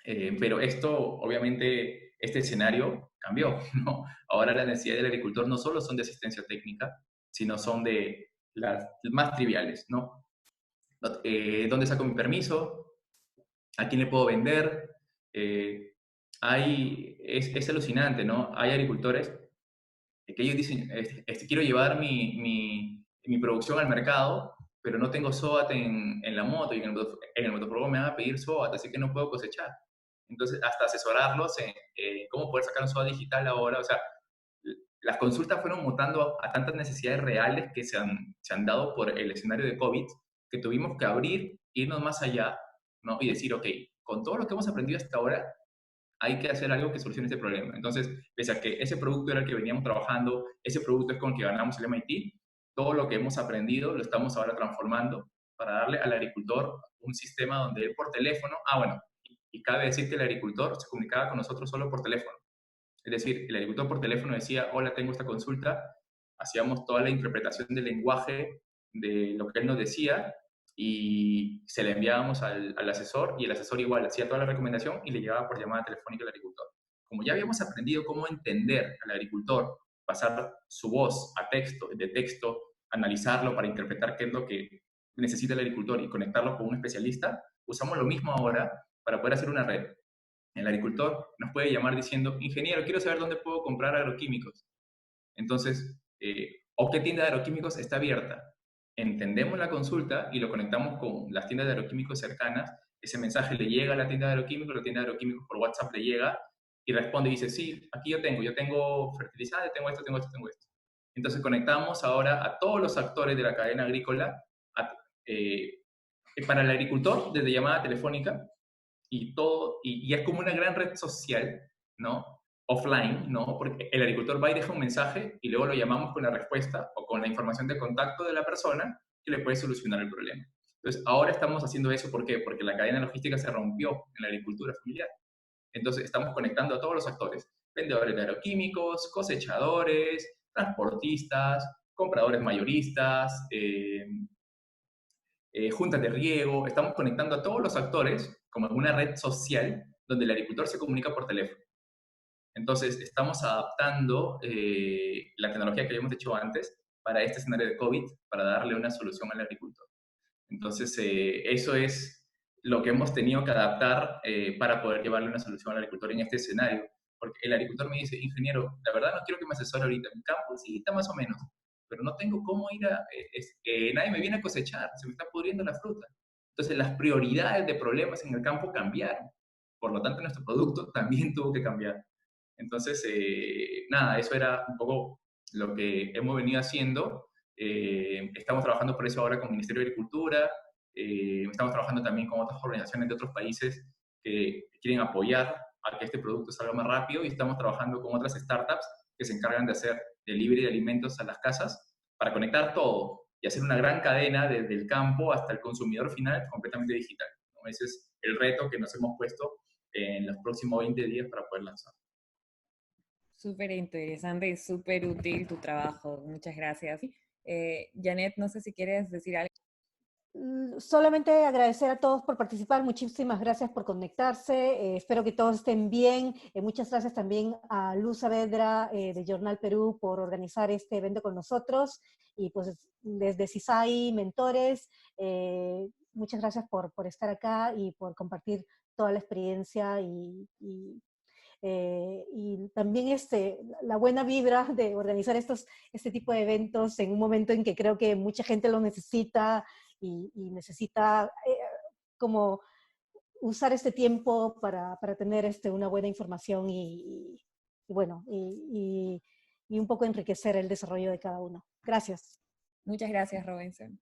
Pero esto, obviamente, este escenario cambió, ¿no? Ahora las necesidades del agricultor no solo son de asistencia técnica, sino son de las más triviales, ¿no? ¿Dónde saco mi permiso? ¿A quién le puedo vender? Es alucinante, ¿no? Hay agricultores que ellos dicen, quiero llevar mi producción al mercado, pero no tengo SOAT en la moto y en el motoprogramma me van a pedir SOAT, así que no puedo cosechar. Entonces, hasta asesorarlos en cómo poder sacar un SOAT digital ahora, o sea, las consultas fueron mutando a tantas necesidades reales que se han dado por el escenario de COVID, que tuvimos que abrir, irnos más allá, ¿no? Y decir, ok, con todo lo que hemos aprendido hasta ahora, hay que hacer algo que solucione este problema. Entonces, pese a que ese producto era el que veníamos trabajando, ese producto es con el que ganamos el MIT, todo lo que hemos aprendido lo estamos ahora transformando para darle al agricultor un sistema donde él por teléfono, bueno, y cabe decir que el agricultor se comunicaba con nosotros solo por teléfono. Es decir, el agricultor por teléfono decía, hola, tengo esta consulta, hacíamos toda la interpretación del lenguaje de lo que él nos decía y se le enviábamos al asesor y el asesor igual hacía toda la recomendación y le llevaba por llamada telefónica al agricultor. Como ya habíamos aprendido cómo entender al agricultor, pasar su voz a texto, de texto, analizarlo para interpretar qué es lo que necesita el agricultor y conectarlo con un especialista, usamos lo mismo ahora para poder hacer una red. El agricultor nos puede llamar diciendo, ingeniero, quiero saber dónde puedo comprar agroquímicos. Entonces, o qué tienda de agroquímicos está abierta. Entendemos la consulta y lo conectamos con las tiendas de agroquímicos cercanas. Ese mensaje le llega a la tienda de agroquímicos, la tienda de agroquímicos por WhatsApp le llega y responde y dice, sí, aquí yo tengo fertilizantes, tengo esto, tengo esto, tengo esto. Entonces conectamos ahora a todos los actores de la cadena agrícola, para el agricultor desde llamada telefónica, y todo, y es como una gran red social, ¿no? Offline, ¿no? Porque el agricultor va y deja un mensaje y luego lo llamamos con la respuesta o con la información de contacto de la persona que le puede solucionar el problema. Entonces, ahora estamos haciendo eso, ¿por qué? Porque la cadena logística se rompió en la agricultura familiar. Entonces, estamos conectando a todos los actores, vendedores de agroquímicos, cosechadores, transportistas, compradores mayoristas, juntas de riego, estamos conectando a todos los actores como en una red social donde el agricultor se comunica por teléfono. Entonces, estamos adaptando la tecnología que habíamos hecho antes para este escenario de COVID, para darle una solución al agricultor. Entonces, eso es lo que hemos tenido que adaptar para poder llevarle una solución al agricultor en este escenario. Porque el agricultor me dice, ingeniero, la verdad no quiero que me asesore ahorita. Mi campo sí está más o menos, pero no tengo cómo ir a... nadie me viene a cosechar, se me está pudriendo la fruta. Entonces, las prioridades de problemas en el campo cambiaron. Por lo tanto, nuestro producto también tuvo que cambiar. Entonces, nada, eso era un poco lo que hemos venido haciendo. Estamos trabajando por eso ahora con el Ministerio de Agricultura, estamos trabajando también con otras organizaciones de otros países que quieren apoyar a que este producto salga más rápido y estamos trabajando con otras startups que se encargan de hacer delivery de alimentos a las casas para conectar todo y hacer una gran cadena desde el campo hasta el consumidor final completamente digital, ¿no? Ese es el reto que nos hemos puesto en los próximos 20 días para poder lanzar. Súper interesante y súper útil tu trabajo. Muchas gracias. Janet, no sé si quieres decir algo. Solamente agradecer a todos por participar, muchísimas gracias por conectarse, espero que todos estén bien, muchas gracias también a Luz Saavedra de Jornal Perú por organizar este evento con nosotros, y pues desde CISAI Mentores, muchas gracias por estar acá y por compartir toda la experiencia y también la buena vibra de organizar este tipo de eventos en un momento en que creo que mucha gente lo necesita y necesita como usar este tiempo para tener una buena información bueno, y un poco enriquecer el desarrollo de cada uno. Gracias. Muchas gracias, Robinson.